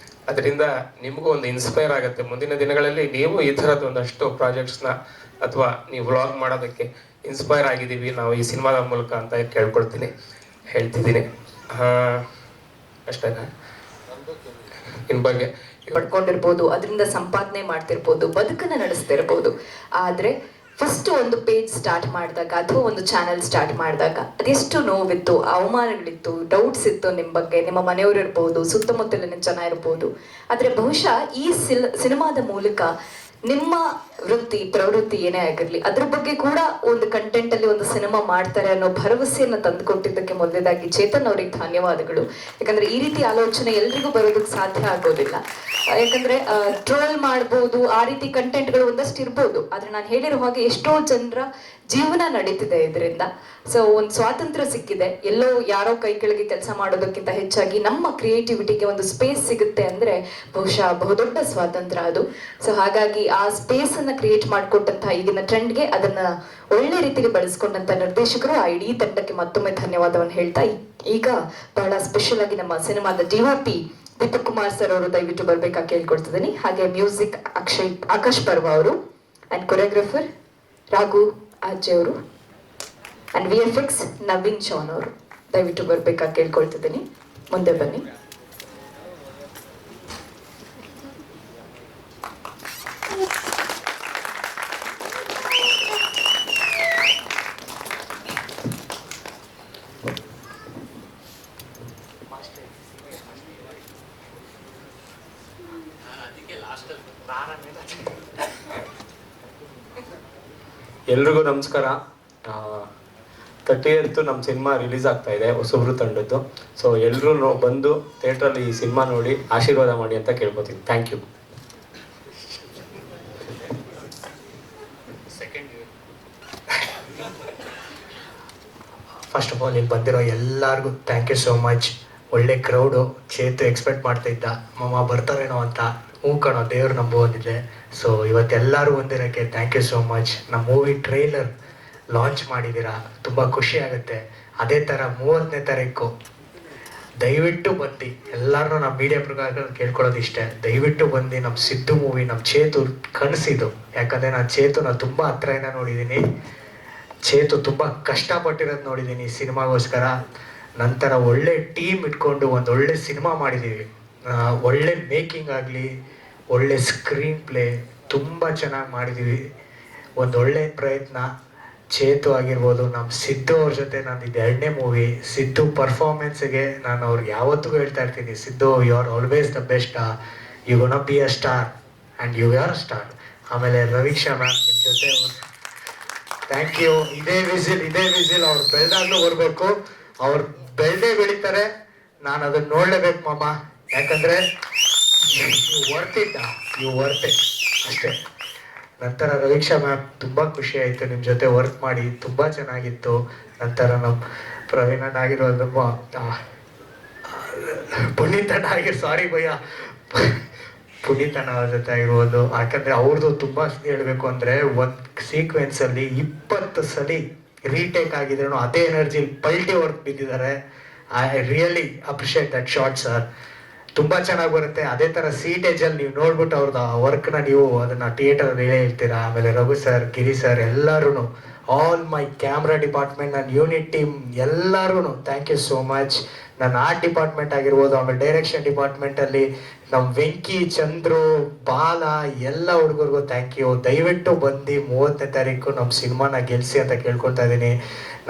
ಅದರಿಂದ ನಿಮಗೂ ಒಂದು ಇನ್ಸ್ಪೈರ್ ಆಗುತ್ತೆ. ಮುಂದಿನ ದಿನಗಳಲ್ಲಿ ನೀವು ಈ ಥರದ್ದು ಒಂದಷ್ಟು ಪ್ರಾಜೆಕ್ಟ್ಸ್ನ ಅಥವಾ ನೀವು ವ್ಲಾಗ್ ಮಾಡೋದಕ್ಕೆ ಇನ್ಸ್ಪೈರ್ ಆಗಿದ್ದೀವಿ ನಾವು ಈ ಸಿನಿಮಾದ ಮೂಲಕ ಅಂತ ಕೇಳ್ಕೊಳ್ತೀನಿ, ಹೇಳ್ತಿದ್ದೀನಿ. ಅಷ್ಟೇನಾ? ಇನ್ ಬಗ್ಗೆ
ಪಡ್ಕೊಂಡಿರ್ಬೋದು, ಅದರಿಂದ ಸಂಪಾದನೆ ಮಾಡ್ತಿರ್ಬೋದು, ಬದುಕನ್ನ ನಡೆಸ್ತಿರ್ಬೋದು. ಆದ್ರೆ ಫಸ್ಟ್ ಒಂದು ಪೇಜ್ ಸ್ಟಾರ್ಟ್ ಮಾಡಿದಾಗ ಅಥವಾ ಒಂದು ಚಾನೆಲ್ ಸ್ಟಾರ್ಟ್ ಮಾಡಿದಾಗ ಅದೆಷ್ಟು ನೋವಿತ್ತು, ಅವಮಾನಗಳಿತ್ತು, ಡೌಟ್ಸ್ ಇತ್ತು ನಿಮ್ಮ ಬಗ್ಗೆ, ನಿಮ್ಮ ಮನೆಯವರು ಇರ್ಬೋದು, ಸುತ್ತಮುತ್ತಲಿನ ಜನ ಇರ್ಬೋದು. ಆದರೆ ಬಹುಶಃ ಈ ಸಿನಿಮಾದ ಮೂಲಕ ನಿಮ್ಮ ವೃತ್ತಿ ಪ್ರವೃತ್ತಿ ಏನೇ ಆಗಿರಲಿ ಅದ್ರ ಬಗ್ಗೆ ಕೂಡ ಒಂದು ಕಂಟೆಂಟ್ ಅಲ್ಲಿ ಒಂದು ಸಿನಿಮಾ ಮಾಡ್ತಾರೆ ಅನ್ನೋ ಭರವಸೆಯನ್ನು ತಂದುಕೊಟ್ಟಿದ್ದಕ್ಕೆ ಮೊದಲೇದಾಗಿ ಚೇತನ್ ಅವ್ರಿಗೆ ಧನ್ಯವಾದಗಳು. ಯಾಕಂದ್ರೆ ಈ ರೀತಿ ಆಲೋಚನೆ ಎಲ್ರಿಗೂ ಬರೋದಕ್ಕೆ ಸಾಧ್ಯ ಆಗೋದಿಲ್ಲ. ಯಾಕಂದ್ರೆ ಟ್ರೋಲ್ ಮಾಡ್ಬೋದು, ಆ ರೀತಿ ಕಂಟೆಂಟ್ಗಳು ಒಂದಷ್ಟು ಇರ್ಬೋದು, ಆದ್ರೆ ನಾನು ಹೇಳಿರೋ ಹಾಗೆ ಎಷ್ಟೋ ಜನರ ಜೀವನ ನಡೀತಿದೆ ಇದರಿಂದ. ಸೊ ಒಂದು ಸ್ವಾತಂತ್ರ್ಯ ಸಿಕ್ಕಿದೆ. ಎಲ್ಲೋ ಯಾರೋ ಕೈ ಕೆಳಗೆ ಕೆಲಸ ಮಾಡೋದಕ್ಕಿಂತ ಹೆಚ್ಚಾಗಿ ನಮ್ಮ ಕ್ರಿಯೇಟಿವಿಟಿಗೆ ಒಂದು ಸ್ಪೇಸ್ ಸಿಗುತ್ತೆ ಅಂದ್ರೆ ಬಹುಶಃ ಬಹುದೊಡ್ಡ ಸ್ವಾತಂತ್ರ್ಯ ಅದು. ಸೊ ಹಾಗಾಗಿ ಆ ಸ್ಪೇಸ್ ಅನ್ನ ಕ್ರಿಯೇಟ್ ಮಾಡಿಕೊಟ್ಟಂತಹ ಈಗಿನ ಟ್ರೆಂಡ್ಗೆ ಅದನ್ನ ಒಳ್ಳೆ ರೀತಿಯಲ್ಲಿ ಬಳಸ್ಕೊಂಡಂತ ನಿರ್ದೇಶಕರು, ಆ ಇಡೀ ತಂಡಕ್ಕೆ ಮತ್ತೊಮ್ಮೆ ಧನ್ಯವಾದವನ್ನು ಹೇಳ್ತಾ, ಈಗ ಬಹಳ ಸ್ಪೆಷಲ್ ಆಗಿ ನಮ್ಮ ಸಿನಿಮಾದ DOP ದೀಪಕ್ ಕುಮಾರ್ ಸರ್ ಅವರು ದಯವಿಟ್ಟು ಬರ್ಬೇಕಾ ಕೇಳ್ಕೊಡ್ತಿದ್ದೀನಿ. ಹಾಗೆ ಮ್ಯೂಸಿಕ್ ಆಕಾಶ್ ಪರ್ವ ಅವರು, ಅಂಡ್ ಕೊರಿಯೋಗ್ರಾಫರ್ ರಾಘು ಅಜ್ಜೆ ಅವರು, ಅಂಡ್ VFX ನವೀನ್ ಶಾನ್ ಅವರು ದಯವಿಟ್ಟು ಬರ್ಬೇಕಾ ಕೇಳ್ಕೊಳ್ತಿದ್ದೀನಿ. ಮುಂದೆ ಬನ್ನಿ.
ಅದಕ್ಕೆ ಲಾಸ್ಟ್
ಎಲ್ರಿಗೂ ನಮಸ್ಕಾರ. 30th ನಮ್ಮ ಸಿನಿಮಾ ರಿಲೀಸ್ ಆಗ್ತಾ ಇದೆ ಹೊಸಬ್ರು ತಂಡದ್ದು. ಸೊ ಎಲ್ಲರೂ ಬಂದು ಥಿಯೇಟ್ರಲ್ಲಿ ಈ ಸಿನಿಮಾ ನೋಡಿ ಆಶೀರ್ವಾದ ಮಾಡಿ ಅಂತ ಕೇಳ್ಕೊತೀನಿ. Thank you.
First of all ಇಲ್ಲಿ ಬಂದಿರೋ ಎಲ್ಲರಿಗೂ ಥ್ಯಾಂಕ್ ಯು ಸೋ ಮಚ್. ಒಳ್ಳೆ ಕ್ರೌಡು. ಚೇತು ಎಕ್ಸ್ಪೆಕ್ಟ್ ಮಾಡ್ತಾ ಇದ್ದ ಮಾಮ ಬರ್ತಾರೇನೋ ಅಂತ. ಹೂ ಕಣೋ, ದೇವ್ರು ನಂಬೋದಿದೆ. ಸೊ ಇವತ್ತೆಲ್ಲರೂ ಬಂದಿರೋಕ್ಕೆ ಥ್ಯಾಂಕ್ ಯು ಸೋ ಮಚ್. ನಮ್ಮ ಮೂವಿ ಟ್ರೈಲರ್ ಲಾಂಚ್ ಮಾಡಿದ್ದೀರಾ, ತುಂಬ ಖುಷಿ ಆಗುತ್ತೆ. ಅದೇ ಥರ 30ನೇ ತಾರೀಕು ದಯವಿಟ್ಟು ಬಂದು ಎಲ್ಲರೂ ನಮ್ಮ ಮೀಡಿಯಾ ಪ್ರಕಾರ ಕೇಳ್ಕೊಳ್ಳೋದು ಇಷ್ಟೇ, ದಯವಿಟ್ಟು ಬಂದು ನಮ್ಮ ಸಿದ್ದು ಮೂವಿ, ನಮ್ಮ ಚೇತು ಕನಸಿದ್ದು. ಯಾಕಂದರೆ ನಾನು ಚೇತುನ ತುಂಬ ಹತ್ರದಿಂದ ನೋಡಿದ್ದೀನಿ. ಚೇತು ತುಂಬ ಕಷ್ಟಪಟ್ಟಿರೋದು ನೋಡಿದ್ದೀನಿ ಸಿನಿಮಾಗೋಸ್ಕರ. ನಂತರ ಒಳ್ಳೆ ಟೀಮ್ ಇಟ್ಕೊಂಡು ಒಂದು ಒಳ್ಳೆ ಸಿನಿಮಾ ಮಾಡಿದ್ದೀವಿ. ಒಳ್ಳೆ ಮೇಕಿಂಗ್ ಆಗಲಿ, ಒಳ್ಳೆ ಸ್ಕ್ರೀನ್ ಪ್ಲೇ ತುಂಬ ಚೆನ್ನಾಗಿ ಮಾಡಿದ್ದೀವಿ. ಒಂದು ಒಳ್ಳೆ ಪ್ರಯತ್ನ. ಚೇತು ಆಗಿರ್ಬೋದು, ನಮ್ಮ ಸಿದ್ದು ಅವ್ರ ಜೊತೆ ನಾನು ಇದು 2ನೇ ಮೂವಿ. ಸಿದ್ದು ಪರ್ಫಾರ್ಮೆನ್ಸ್ಗೆ ನಾನು ಅವ್ರಿಗೆ ಯಾವತ್ತಿಗೂ ಹೇಳ್ತಾ ಇರ್ತೀನಿ, Siddu you are always the best, you gonna be a star and you are a star. ಆಮೇಲೆ ರವೀಕ್ಷಾ ಮ್ಯಾಮ್ ನಿಮ್ಮ ಜೊತೆ ಥ್ಯಾಂಕ್ ಯು. ಇದೇ ವಿಸಿಲ್ ಅವ್ರು ಬೆಳೆದಾಗ್ಲೂ ಬರಬೇಕು. ಅವ್ರು ಬೆಳೀತಾರೆ, ನಾನು ಅದನ್ನ ನೋಡಲೇಬೇಕು ಮಾಮ. ಯಾಕಂದರೆ ಯು ವರ್ತ್ ಇಟ್ ಅಷ್ಟೇ. ನಂತರ ರವೀಕ್ಷಾ ಮ್ಯಾಮ್ ತುಂಬ ಖುಷಿ ಆಯಿತು ನಿಮ್ಮ ಜೊತೆ ವರ್ಕ್ ಮಾಡಿ, ತುಂಬ ಚೆನ್ನಾಗಿತ್ತು. ನಂತರ ನಮ್ಮ ಪ್ರವೀಣ್ ಅಣ್ಣ ಆಗಿರೋದು, ಪುನೀತ್ ಅಣ್ಣ ಸಾರಿ ಭಯ್ಯ, ಪುನೀತ್ ಅಣ್ಣ ಅವ್ರ ಜೊತೆ ಆಗಿರ್ಬೋದು. ಯಾಕಂದರೆ ಅವ್ರದ್ದು ತುಂಬ ಹೇಳಬೇಕು ಅಂದರೆ ಒಂದು ಸೀಕ್ವೆನ್ಸಲ್ಲಿ 20 ಸಲ ರೀಟೇಕ್ ಆಗಿದ್ರು ಅದೇ ಎನರ್ಜಿ ಪಲ್ಟಿ ವರ್ಕ್ ಬಿದ್ದಿದ್ದಾರೆ. I really appreciate that short sir. ತುಂಬ ಚೆನ್ನಾಗಿ ಬರುತ್ತೆ. ಅದೇ ಥರ ಸೀಟೇಜಲ್ಲಿ ನೀವು ನೋಡ್ಬಿಟ್ಟು ಅವ್ರದ್ದು ಆ ವರ್ಕ್ನ ನೀವು ಅದನ್ನು ಥಿಯೇಟರಲ್ಲಿ ಹೇಳ್ತೀರಾ. ಆಮೇಲೆ ರಘು ಸರ್, ಗಿರಿ ಸರ್, ಎಲ್ಲರೂ, ಆಲ್ ಮೈ ಕ್ಯಾಮ್ರಾ ಡಿಪಾರ್ಟ್ಮೆಂಟ್, ನನ್ನ ಯೂನಿಟ್ ಟೀಮ್ ಎಲ್ಲರಿಗೂ ಥ್ಯಾಂಕ್ ಯು ಸೋ ಮಚ್. ನನ್ನ ಆರ್ಟ್ ಡಿಪಾರ್ಟ್ಮೆಂಟ್ ಆಗಿರ್ಬೋದು, ಆಮೇಲೆ ಡೈರೆಕ್ಷನ್ ಡಿಪಾರ್ಟ್ಮೆಂಟಲ್ಲಿ ನಮ್ಮ ವೆಂಕಿ, ಚಂದ್ರು, ಬಾಲ ಎಲ್ಲ ಹುಡುಗರಿಗೂ ಥ್ಯಾಂಕ್ ಯು. ದಯವಿಟ್ಟು ಬಂದು 30ನೇ ತಾರೀಕು ನಮ್ಮ ಸಿನಿಮಾನ ಗೆಲ್ಲಿಸಿ ಅಂತ ಕೇಳ್ಕೊತಾ ಇದ್ದೀನಿ.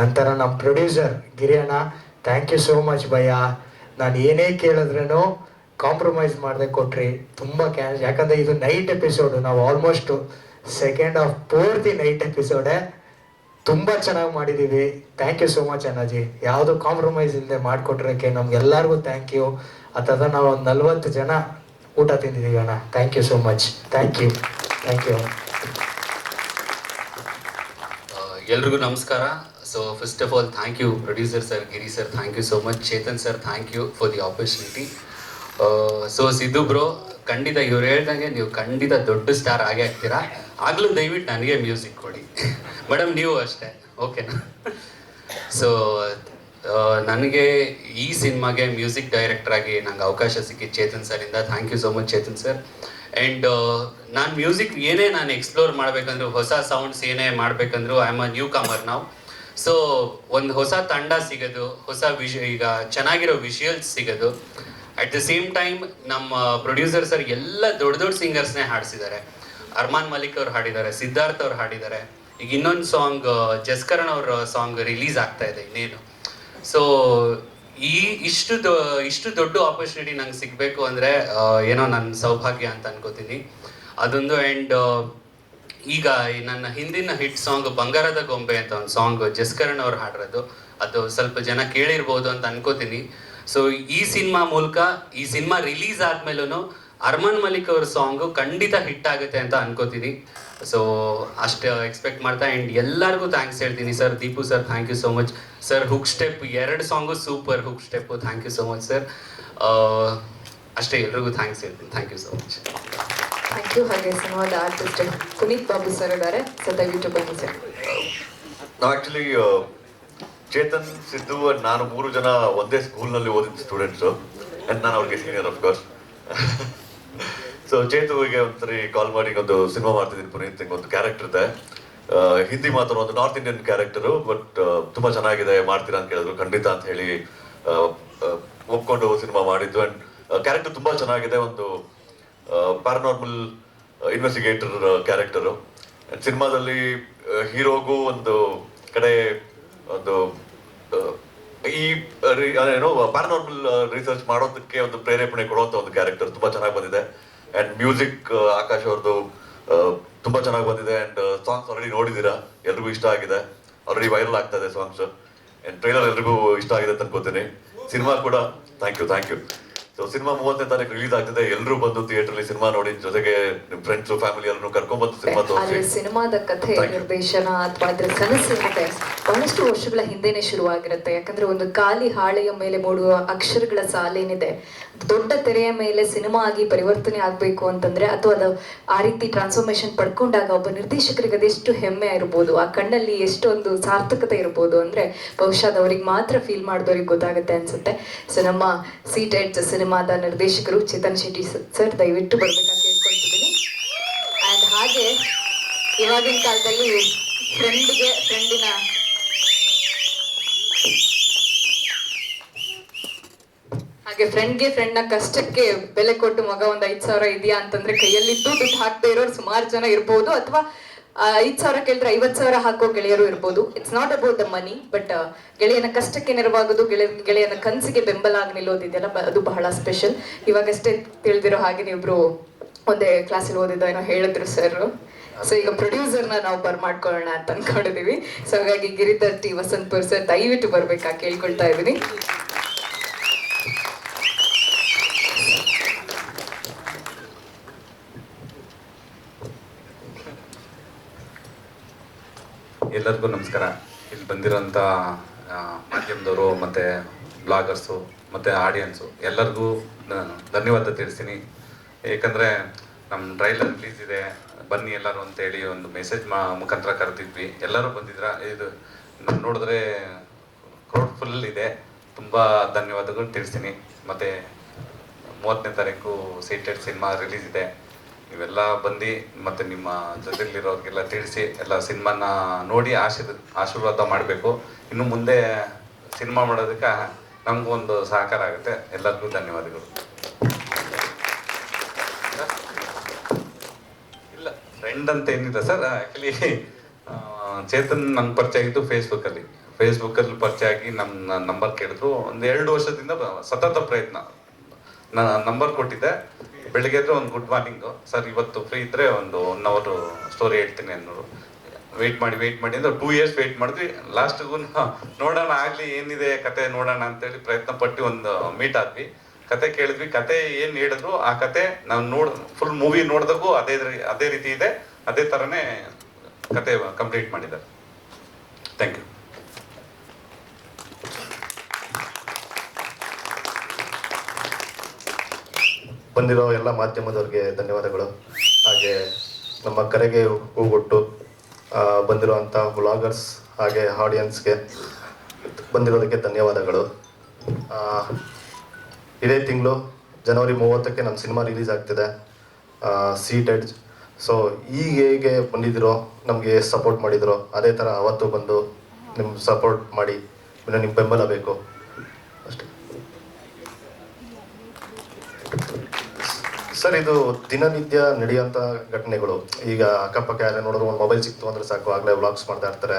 ನಂತರ ನಮ್ಮ ಪ್ರೊಡ್ಯೂಸರ್ ಗಿರಿ ಅಣ್ಣ, ಥ್ಯಾಂಕ್ ಯು ಸೋ ಮಚ್ ಭಯ್ಯ. ನಾನು ಏನೇ ಕೇಳಿದ್ರೂ ಕಾಂಪ್ರಮೈಸ್ ಮಾಡದೆ ಕೊಟ್ರಿ. ತುಂಬ ಯಾಕಂದರೆ ಇದು ನೈಟ್ ಎಪಿಸೋಡು. ನಾವು ಆಲ್ಮೋಸ್ಟು ಸೆಕೆಂಡ್ ಆಫ್ ಪೂರ್ತಿ ನೈಟ್ ಎಪಿಸೋಡೆ. ತುಂಬ ಚೆನ್ನಾಗಿ ಮಾಡಿದ್ದೀವಿ. ಥ್ಯಾಂಕ್ ಯು ಸೋ ಮಚ್ ಅಣ್ಣಾಜಿ. ಯಾವುದು ಕಾಂಪ್ರಮೈಸ್ ಇಲ್ಲದೆ ಮಾಡಿಕೊಟ್ರಕ್ಕೆ ನಮ್ಗೆಲ್ಲರಿಗೂ ಥ್ಯಾಂಕ್ ಯು. ಅಥವಾ ನಾವು ಒಂದು 40 ಜನ ಊಟ ತಿಂದಿದ್ದೀವಿ ಅಣ್ಣ. Thank you so much. Thank you.
ಎಲ್ರಿಗೂ ನಮಸ್ಕಾರ. So first of all thank you producer sir, Giri sir, thank you so much. Chetan sir, thank you for the opportunity. So Siddu bro, ಖಂಡಿತ ಇವ್ರು ಹೇಳ್ದಂಗೆ ನೀವು ಖಂಡಿತ ದೊಡ್ಡ ಸ್ಟಾರ್ ಆಗೇ ಆಗ್ತೀರಾ. ಆಗಲೂ ದಯವಿಟ್ಟು ನನಗೆ ಮ್ಯೂಸಿಕ್ ಕೊಡಿ ಮೇಡಮ್, ನೀವು ಅಷ್ಟೇ, ಓಕೆನಾ? ಸೊ ನನಗೆ ಈ ಸಿನಿಮಾಗೆ ಮ್ಯೂಸಿಕ್ ಡೈರೆಕ್ಟರ್ ಆಗಿ ನಂಗೆ ಅವಕಾಶ ಸಿಕ್ಕಿದ್ದು ಚೇತನ್ ಸರಿಂದ. Thank you so much Chetan sir. And ನಾನು ಮ್ಯೂಸಿಕ್ ಏನೇ ನಾನು ಎಕ್ಸ್ಪ್ಲೋರ್ ಮಾಡಬೇಕಂದ್ರು, ಹೊಸ ಸೌಂಡ್ಸ್ ಏನೇ ಮಾಡಬೇಕಂದ್ರು, I am a newcomer ನಾವು. ಸೊ ಒಂದು ಹೊಸ ತಂಡ ಸಿಗೋದು, ಹೊಸ ಈಗ ಚೆನ್ನಾಗಿರೋ ವಿಷುವಲ್ಸ್ ಸಿಗೋದು. ಅಟ್ ದ ಸೇಮ್ ಟೈಮ್ ನಮ್ಮ ಪ್ರೊಡ್ಯೂಸರ್ ಸರ್ ಎಲ್ಲ ದೊಡ್ಡ ಸಿಂಗರ್ಸ್ನೇ ಹಾಡಿಸಿದ್ದಾರೆ. ಅರ್ಮಾನ್ ಮಲಿಕ್ ಅವ್ರು ಹಾಡಿದ್ದಾರೆ, ಸಿದ್ಧಾರ್ಥ್ ಅವ್ರು ಹಾಡಿದ್ದಾರೆ. ಈಗ ಇನ್ನೊಂದು ಸಾಂಗ್ ಜಸ್ಕರಣ್ ಅವ್ರ ಸಾಂಗ್ ರಿಲೀಸ್ ಆಗ್ತಾ ಇದೆ ಇನ್ನೇನು. ಸೊ ಇಷ್ಟು ದೊಡ್ಡ ಆಪರ್ಚುನಿಟಿ ನಂಗೆ ಸಿಗಬೇಕು ಅಂದರೆ ಏನೋ ನನ್ನ ಸೌಭಾಗ್ಯ ಅಂತ ಅನ್ಕೋತೀನಿ ಅದೊಂದು. ಆ್ಯಂಡ್ ಈಗ ನನ್ನ ಹಿಂದಿನ ಹಿಟ್ ಸಾಂಗ್ ಬಂಗಾರದ ಗೊಂಬೆ ಅಂತ ಒಂದು ಸಾಂಗ್ ಜಸ್ಕರಣ್ ಅವ್ರು ಹಾಡಿರೋದು, ಅದು ಸ್ವಲ್ಪ ಜನ ಕೇಳಿರ್ಬೋದು ಅಂತ ಅನ್ಕೋತೀನಿ. ಸೊ ಈ ಸಿನಿಮಾ ಮೂಲಕ, ಈ ಸಿನಿಮಾ ರಿಲೀಸ್ ಆದ್ಮೇಲೂ ಅರ್ಮಾನ್ ಮಲಿಕ್ ಅವ್ರ ಸಾಂಗು ಖಂಡಿತ ಹಿಟ್ ಆಗುತ್ತೆ ಅಂತ ಅನ್ಕೋತೀನಿ. ಸೊ ಅಷ್ಟು ಎಕ್ಸ್ಪೆಕ್ಟ್ ಮಾಡ್ತಾ. ಆ್ಯಂಡ್ ಎಲ್ಲರಿಗೂ ಥ್ಯಾಂಕ್ಸ್ ಹೇಳ್ತೀನಿ sir. Deepu sir, thank you so much sir. Hook step 2 song super hook step, thank you so much sir. ಅಷ್ಟೇ, ಎಲ್ರಿಗೂ ಥ್ಯಾಂಕ್ಸ್ ಹೇಳ್ತೀನಿ. Thank you so much.
Thank you. ಹಾಗೆ ಸಿನಿಮಾದ ಆರ್ಟಿಸ್ಟ್ ಪುನೀತ್ ಬಾಬು ಸರ್ ಇದ್ದಾರೆ, ಸೊ ದಯವಿಟ್ಟು ಬನ್ನಿ ಸರ್.
ನಾವು ಆ್ಯಕ್ಚುಲಿ ಚೇತನ್, ಸಿದ್ದು ನಾನು 3 ಜನ ಒಂದೇ ಸ್ಕೂಲ್ನಲ್ಲಿ ಓದಿದ ಸ್ಟೂಡೆಂಟ್ಸು. ಆ್ಯಂಡ್ ನಾನು ಅವ್ರಿಗೆ ಸೀನಿಯರ್ ಅಫ್ಕೋರ್ಸ್. ಸೊ ಚೇತುವಿಗೆ ಒಂದ್ಸರಿ ಕಾಲ್ ಮಾಡಿ ಒಂದು ಸಿನಿಮಾ ಮಾಡ್ತಿದ್ದೀನಿ ಪುನೀತ್, ಒಂದು ಕ್ಯಾರೆಕ್ಟರ್ ಇದೆ, ಹಿಂದಿ ಮಾತಾಡೋ ಒಂದು ನಾರ್ತ್ ಇಂಡಿಯನ್ ಕ್ಯಾರೆಕ್ಟರು, ಬಟ್ ತುಂಬ ಚೆನ್ನಾಗಿದೆ, ಮಾಡ್ತೀರಾ ಅಂತ ಕೇಳಿದ್ರು. ಖಂಡಿತ ಅಂತ ಹೇಳಿ ಒಪ್ಕೊಂಡು ಸಿನಿಮಾ ಮಾಡಿದ್ದು. ಆ್ಯಂಡ್ ಕ್ಯಾರೆಕ್ಟರ್ ತುಂಬ ಚೆನ್ನಾಗಿದೆ, ಒಂದು ಪ್ಯಾರಾನಾರ್ಮಲ್ ಇನ್ವೆಸ್ಟಿಗೇಟರ್ ಕ್ಯಾರೆಕ್ಟರು. ಆ್ಯಂಡ್ ಸಿನಿಮಾದಲ್ಲಿ ಹೀರೋಗೂ ಒಂದು ಕಡೆ ಒಂದು ಈ ಏನೋ ಪ್ಯಾರಾನಾರ್ಮಲ್ ರಿಸರ್ಚ್ ಮಾಡೋದಕ್ಕೆ ಒಂದು ಪ್ರೇರೇಪಣೆ ಕೊಡುವಂಥ ಒಂದು ಕ್ಯಾರೆಕ್ಟರ್ ತುಂಬ ಚೆನ್ನಾಗಿ ಬಂದಿದೆ. ಆ್ಯಂಡ್ ಮ್ಯೂಸಿಕ್ ಆಕಾಶ್ ಅವ್ರದ್ದು ತುಂಬ ಚೆನ್ನಾಗಿ ಬಂದಿದೆ. ಆ್ಯಂಡ್ ಸಾಂಗ್ಸ್ ಆಲ್ರೆಡಿ ನೋಡಿದ್ದೀರಾ, ಎಲ್ರಿಗೂ ಇಷ್ಟ ಆಗಿದೆ, ಆಲ್ರೆಡಿ ವೈರಲ್ ಆಗ್ತಾ ಇದೆ ಸಾಂಗ್ಸ್. ಆ್ಯಂಡ್ ಟ್ರೈಲರ್ ಎಲ್ರಿಗೂ ಇಷ್ಟ ಆಗಿದೆ ಅಂತ ಅನ್ಕೋತೀನಿ. ಸಿನಿಮಾ ಕೂಡ ಥ್ಯಾಂಕ್ ಯು. ಸೊ ಸಿನಿಮಾ 30ನೇ ತಾರೀಕು ರಿಲೀಸ್ ಆಗ್ತಿದೆ. ಎಲ್ಲರೂ ಬಂದು ಥಿಯೇಟರ್ಲಿ ಸಿನಿಮಾ ನೋಡಿ, ಜೊತೆಗೆ ನಿಮ್ಮ ಫ್ರೆಂಡ್ಸು ಫ್ಯಾಮಿಲಿ ಎಲ್ಲರೂ ಕರ್ಕೊಂಡ್ಬಂದು ಸಿನಿಮಾ
ಆದ್ರೆ
ತೋರಿಸಿ.
ಸಿನಿಮಾದ ಕಥೆ ನಿರ್ದೇಶನ ಅಥವಾ ಅದ್ರ ಕನಸಿರುತ್ತೆ ಬಹಳಷ್ಟು ವರ್ಷಗಳ ಹಿಂದೆನೆ ಶುರುವಾಗಿರುತ್ತೆ. ಯಾಕಂದ್ರೆ ಒಂದು ಖಾಲಿ ಹಾಳೆಯ ಮೇಲೆ ಮೂಡುವ ಅಕ್ಷರಗಳ ಸಾಲೇನಿದೆ, ದೊಡ್ಡ ತೆರೆಯ ಮೇಲೆ ಸಿನಿಮಾ ಆಗಿ ಪರಿವರ್ತನೆ ಆಗ್ಬೇಕು ಅಂತಂದ್ರೆ, ಅಥವಾ ಅದು ಆ ರೀತಿ ಟ್ರಾನ್ಸ್ಫಾರ್ಮೇಶನ್ ಪಡ್ಕೊಂಡಾಗ ಒಬ್ಬ ನಿರ್ದೇಶಕರಿಗೆ ಅದೆಷ್ಟು ಹೆಮ್ಮೆ ಇರ್ಬೋದು, ಆ ಕಣ್ಣಲ್ಲಿ ಎಷ್ಟೊಂದು ಸಾರ್ಥಕತೆ ಇರ್ಬೋದು ಅಂದ್ರೆ ಬಹುಶಃ ಅದವ್ರಿಗೆ ಮಾತ್ರ ಫೀಲ್ ಮಾಡಿದವ್ರಿಗೆ ಗೊತ್ತಾಗುತ್ತೆ ಅನ್ಸುತ್ತೆ. ಸೊ ನಮ್ಮ ಸೀಟ್ ಎಡ್ಜ್ ಸಿನಿಮಾದ ನಿರ್ದೇಶಕರು ಚೇತನ್ ಶೆಟ್ಟಿ ಸರ್ ದಯವಿಟ್ಟು ಬರ್ಬೇಕಾಗಿ ಕೇಳ್ಕೊಳ್ತಿದ್ದೀನಿ. ಅಂಡ್ ಹಾಗೆ ಇವಾಗಿನ ಕಾಲದಲ್ಲಿ ಫ್ರೆಂಡಿನ ಹಾಗೆ ಫ್ರೆಂಡ್ನ ಕಷ್ಟಕ್ಕೆ ಬೆಲೆ ಕೊಟ್ಟು ಮಗ ಒಂದ್ 5,000 ಇದೆಯಾ ಅಂತಂದ್ರೆ ಕೈಯಲ್ಲಿದ್ದು ದುಡ್ಡು ಹಾಕ್ತಾ ಇರೋರು ಸುಮಾರು ಜನ ಇರ್ಬೋದು, ಅಥವಾ 5,000 ಕೇಳಿದ್ರೆ 50,000 ಹಾಕೋ ಗೆಳೆಯರು ಇರ್ಬೋದು. It's not about the money, but ಗೆಳೆಯನ ಕಷ್ಟಕ್ಕೆ ನೆರವಾಗೋದು, ಗೆಳೆಯನ ಕನಸಿಗೆ ಬೆಂಬಲ ಆಗಿ ನಿಲ್ಲೋದಿದೆಯಲ್ಲ, ಅದು ಬಹಳ ಸ್ಪೆಷಲ್. ಇವಾಗಷ್ಟೇ ತಿಳಿದಿರೋ ಹಾಗೆ ನೀವಿಬ್ರು ಒಂದೇ ಕ್ಲಾಸಲ್ಲಿ ಓದಿದ್ದೋ ಏನೋ ಹೇಳಿದ್ರು ಸರ್. ಸೊ ಈಗ ಪ್ರೊಡ್ಯೂಸರ್ನ ನಾವು ಮಾಡ್ಕೊಳ್ಳೋಣ ಅಂತ ಅನ್ಕೊಂಡಿದೀವಿ. ಸೊ ಹಾಗಾಗಿ ಗಿರಿಧರ್ ಟಿ ವಸಂತಪುರ್ ಸರ್ ದಯವಿಟ್ಟು ಬರ್ಬೇಕಾ ಕೇಳ್ಕೊಳ್ತಾ ಇದ್ದೀನಿ.
ಎಲ್ಲರಿಗೂ ನಮಸ್ಕಾರ. ಇಲ್ಲಿ ಬಂದಿರೋಂಥ ಮಾಧ್ಯಮದವರು ಮತ್ತು ಬ್ಲಾಗರ್ಸು ಮತ್ತು ಆಡಿಯನ್ಸು ಎಲ್ಲರಿಗೂ ನಾನು ಧನ್ಯವಾದ ತಿಳಿಸ್ತೀನಿ. ಏಕೆಂದರೆ ನಮ್ಮ ಟ್ರೈಲರ್ ರಿಲೀಸ್ ಇದೆ, ಬನ್ನಿ ಎಲ್ಲರೂ ಅಂತೇಳಿ ಒಂದು ಮೆಸೇಜ್ ಮುಖಾಂತರ ಕರೆದಿದ್ವಿ. ಎಲ್ಲರೂ ಬಂದಿದ್ರ. ಇದು ನೋಡಿದ್ರೆ ಕ್ರೌಡ್ ಫುಲ್ ಇದೆ. ತುಂಬ ಧನ್ಯವಾದಗಳು ತಿಳಿಸ್ತೀನಿ. ಮತ್ತು 30ನೇ ತಾರೀಕು ಸೀಟೆಡ್ ಸಿನಿಮಾ ರಿಲೀಸ್ ಇದೆ. ನೀವೆಲ್ಲ ಬಂದು ಮತ್ತು ನಿಮ್ಮ ಜೊತೆಲಿರೋರಿಗೆಲ್ಲ ತಿಳಿಸಿ ಎಲ್ಲ ಸಿನಿಮಾನ ನೋಡಿ ಆಶೀರ್ವಾದ ಮಾಡಬೇಕು. ಇನ್ನು ಮುಂದೆ ಸಿನಿಮಾ ಮಾಡೋದಕ್ಕೆ ನಮಗೂ ಒಂದು ಸಹಕಾರ ಆಗುತ್ತೆ. ಎಲ್ಲರಿಗೂ ಧನ್ಯವಾದಗಳು. ಇಲ್ಲ ಫ್ರೆಂಡ್ ಅಂತ ಏನಿಲ್ಲ ಸರ್, ಆ್ಯಕ್ಚುಲಿ ಚೇತನ್ ನಂಗೆ ಪರಿಚಯ ಆಗಿದ್ದು ಫೇಸ್ಬುಕ್ಕಲ್ಲಿ ಪರಿಚಯ ಆಗಿ ನಮ್ಮ ನಂಬರ್ ಕೇಳಿದ್ರು. ಒಂದು 2 ವರ್ಷದಿಂದ ಸತತ ಪ್ರಯತ್ನ. ನಾನು ನಂಬರ್ ಕೊಟ್ಟಿದ್ದೆ, ಬೆಳಿಗ್ಗೆ ಇದ್ರೆ ಒಂದು ಗುಡ್ ಮಾರ್ನಿಂಗು ಸರ್, ಇವತ್ತು ಫ್ರೀ ಇದ್ದರೆ ಒಂದು 1 ಅವರ್ ಸ್ಟೋರಿ ಹೇಳ್ತೀನಿ ಅನ್ನೋರು. ವೆಯ್ಟ್ ಮಾಡಿ ಅಂದ್ರೆ 2 ಇಯರ್ಸ್ ವೆಯ್ಟ್ ಮಾಡಿದ್ವಿ. ಲಾಸ್ಟಿಗೂ ನೋಡೋಣ ಆಗಲಿ ಏನಿದೆ ಕತೆ ನೋಡೋಣ ಅಂತೇಳಿ ಪ್ರಯತ್ನ ಪಟ್ಟು ಒಂದು ಮೀಟ್ ಆದ್ವಿ. ಕತೆ ಕೇಳಿದ್ವಿ. ಕತೆ ಏನು ಹೇಳಿದ್ರು ಆ ಕತೆ ನಾವು ಫುಲ್ ಮೂವಿ ನೋಡಿದಾಗೂ ಅದೇ ರೀತಿ ಇದೆ. ಅದೇ ಥರನೇ ಕತೆ ಕಂಪ್ಲೀಟ್ ಮಾಡಿದ್ದಾರೆ. Thank you.
ಬಂದಿರೋ ಎಲ್ಲ ಮಾಧ್ಯಮದವ್ರಿಗೆ ಧನ್ಯವಾದಗಳು. ಹಾಗೆ ನಮ್ಮ ಕರೆಗೆ ಹೂಗೊಟ್ಟು ಬಂದಿರುವಂಥ ವ್ಲಾಗರ್ಸ್ ಹಾಗೆ ಆಡಿಯನ್ಸ್ಗೆ ಬಂದಿರೋದಕ್ಕೆ ಧನ್ಯವಾದಗಳು. ಇದೇ ತಿಂಗಳು ಜನವರಿ 30ಕ್ಕೆ ನಮ್ಮ ಸಿನಿಮಾ ರಿಲೀಸ್ ಆಗ್ತಿದೆ, ಸೀಟ್ ಎಡ್ಜ್. ಸೊ ಈಗ ಹೇಗೆ ಬಂದಿದ್ದೀರೋ, ನಮಗೆ ಸಪೋರ್ಟ್ ಮಾಡಿದ್ರು, ಅದೇ ಥರ ಅವತ್ತು ಬಂದು ನಿಮ್ಮ ಸಪೋರ್ಟ್ ಮಾಡಿ, ಇನ್ನು ನಿಮ್ಮ ಬೆಂಬಲ ಬೇಕು ಅಷ್ಟೇ ಸರ್. ಇದು ದಿನನಿತ್ಯ ನಡೆಯುವಂಥ ಘಟನೆಗಳು. ಈಗ ಅಕ್ಕಪಕ್ಕ ಯಾರೇ ನೋಡಿದ್ರು ಒಂದು ಮೊಬೈಲ್ ಸಿಕ್ತು ಅಂದರೆ ಸಾಕು, ಆಗಲೇ ವ್ಲಾಗ್ಸ್ ಮಾಡ್ತಾ ಇರ್ತಾರೆ.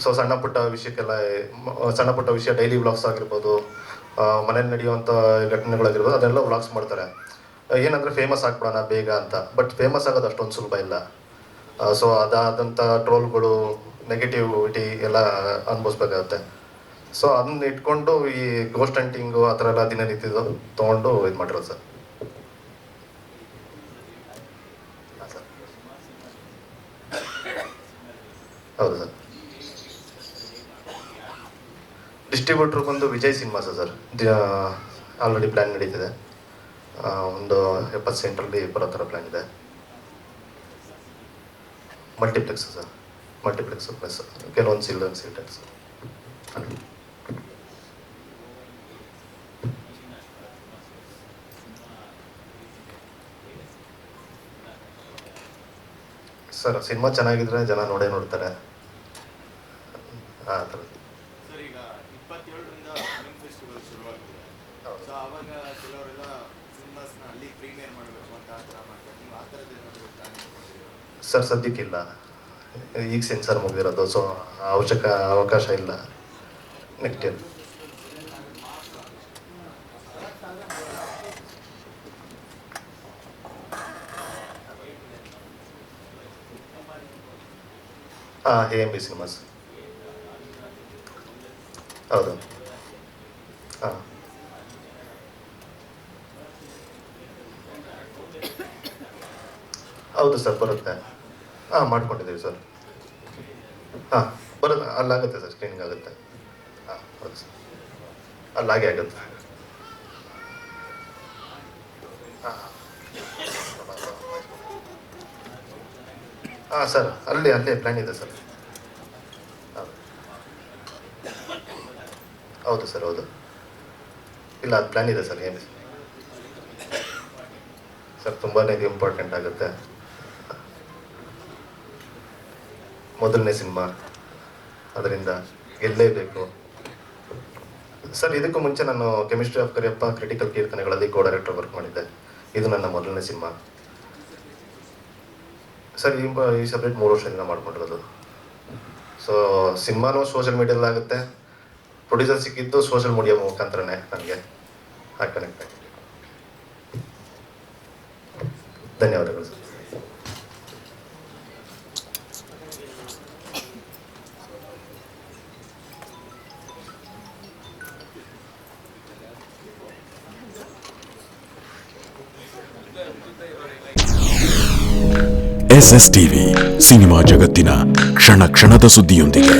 ಸೊ ಸಣ್ಣ ಪುಟ್ಟ ವಿಷಯ ಡೈಲಿ ವ್ಲಾಗ್ಸ್ ಆಗಿರ್ಬೋದು, ಮನೇಲಿ ನಡೆಯುವಂಥ ಘಟನೆಗಳಾಗಿರ್ಬೋದು, ಅದನ್ನೆಲ್ಲ ವ್ಲಾಗ್ಸ್ ಮಾಡ್ತಾರೆ. ಏನಂದರೆ ಫೇಮಸ್ ಆಗ್ಬಿಡೋಣ ಬೇಗ ಅಂತ. ಬಟ್ ಫೇಮಸ್ ಆಗೋದು ಅಷ್ಟೊಂದು ಸುಲಭ ಇಲ್ಲ. ಸೊ ಅದಾದಂಥ ಟ್ರೋಲ್ಗಳು, ನೆಗೆಟಿವಿಟಿ ಎಲ್ಲ ಅನುಭವಿಸ್ಬೇಕಾಗುತ್ತೆ. ಸೊ ಅದನ್ನ ಇಟ್ಕೊಂಡು ಈ ಗೋಸ್ಟ್ ಹಂಟಿಂಗು ಆ ಥರ ಎಲ್ಲ ದಿನನಿತ್ಯದು ತೊಗೊಂಡು ಇದು ಮಾಡಿರೋದು ಸರ್. ಹೌದು ಸರ್. ಡಿಸ್ಟ್ರಿಬ್ಯೂಟ್ರ್ ಬಂದು Vijay cinemas sir. Already plan ನಡೀತಿದೆ. ಒಂದು 70 ಸೆಂಟ್ರಲ್ಲಿ ಬರೋ ಥರ ಪ್ಲ್ಯಾನ್ ಇದೆ. ಮಲ್ಟಿಪ್ಲೆಕ್ಸ್ ಸರ್, ಮಲ್ಟಿಪ್ಲೆಕ್ಸ್ ಪ್ಲಸ್ ಕೆಲವೊಂದು ಚಿಲ್ಡ್ರನ್ ಸೀಟರ್ಸ್. ಸರ್ ಸಿನಿಮಾ ಚೆನ್ನಾಗಿದ್ರೆ ಜನ ನೋಡ್ತಾರೆ. ಆ ಥರ
ಸರ್ ಈಗ 27ರಿಂದ ಫಿಲ್ಮ್ ಫೆಸ್ಟಿವಲ್ ಶುರುವಾಗ್ತಿದೆ. ಸೊ ಆವಾಗ ಕೆಲವರೆಲ್ಲ ಸಿನಿಮಾಸ್ನ ಅಲ್ಲಿ ಪ್ರೀಮಿಯರ್ ಮಾಡಬೇಕು ಅಂತ ಆ ಥರ ಮಾಡ್ತಾರೆ. ನೀವು ಆ ಥರದ್ದು ಏನಾದರೂ ಪ್ಲಾನ್ ಮಾಡ್ಕೊಂಡಿದ್ದೀರಾ?
ಸರ್ ಸದ್ಯಕ್ಕಿಲ್ಲ, ಈಗ ಸೆನ್ಸರ್ ಮುಗಿದಿರೋದು. ಸೊ ಅವಕಾಶ ಇಲ್ಲ. ನೆಕ್ಸ್ಟ್ ಇಯರ್ ಹಾಂ AMB ಸಿನಿಮಾಸ್. ಹೌದು. ಹಾಂ ಹೌದು ಸರ್, ಬರುತ್ತೆ. ಹಾಂ ಮಾಡ್ಕೊಂಡಿದ್ದೀವಿ ಸರ್. ಹಾಂ ಬರುತ್ತೆ, ಅಲ್ಲಾಗುತ್ತೆ ಸರ್, ಸ್ಕ್ರೀನಿಂಗ್ ಆಗುತ್ತೆ. ಹಾಂ ಹೌದು ಸರ್, ಅಲ್ಲಾಗೆ ಆಗುತ್ತೆ. ಹಾಂ ಹಾಂ ಸರ್, ಅಲ್ಲೇ ಪ್ಲ್ಯಾನ್ ಇದೆ ಸರ್. ಹೌದು ಸರ್, ಹೌದು. ಇಲ್ಲ, ಅದು ಪ್ಲ್ಯಾನ್ ಇದೆ ಸರ್. ಏನು ಸರ್, ತುಂಬಾ ಇದು ಇಂಪಾರ್ಟೆಂಟ್ ಆಗುತ್ತೆ. ಮೊದಲನೇ ಸಿನಿಮಾ, ಅದರಿಂದ ಗೆಲ್ಲೇಬೇಕು ಸರ್. ಇದಕ್ಕೂ ಮುಂಚೆ ನಾನು ಕೆಮಿಸ್ಟ್ರಿ ಆಫ್ ಕರಿಯಪ್ಪ, ಕ್ರಿಟಿಕಲ್ ಕೀರ್ತನೆಗಳಲ್ಲಿ ಕೋ ಡೈರೆಕ್ಟರ್ ವರ್ಕ್ ಮಾಡಿದ್ದೆ. ಇದು ನನ್ನ ಮೊದಲನೇ ಸಿನಿಮಾ ಸರ್. ಈ ಸಬ್ಜೆಕ್ಟ್ 3 ವರ್ಷದಿಂದ ಮಾಡ್ಕೊಂಡಿರೋದು. ಸೊ ಸಿನಿಮಾನೂ ಸೋಷಿಯಲ್ ಮೀಡಿಯಾದಲ್ಲಾಗುತ್ತೆ, ಪ್ರೊಡ್ಯೂಸರ್ ಸಿಕ್ಕಿದ್ದು ಸೋಷಿಯಲ್ ಮೀಡಿಯಾ ಮುಖಾಂತರನೇ ನನಗೆ ಕನೆಕ್ಟ್ ಆಗಿ. ಧನ್ಯವಾದಗಳು ಸರ್.
SSTV ಸಿನಿಮಾ ಜಗತ್ತಿನ ಕ್ಷಣ ಕ್ಷಣದ ಸುದ್ದಿಯೊಂದಿಗೆ.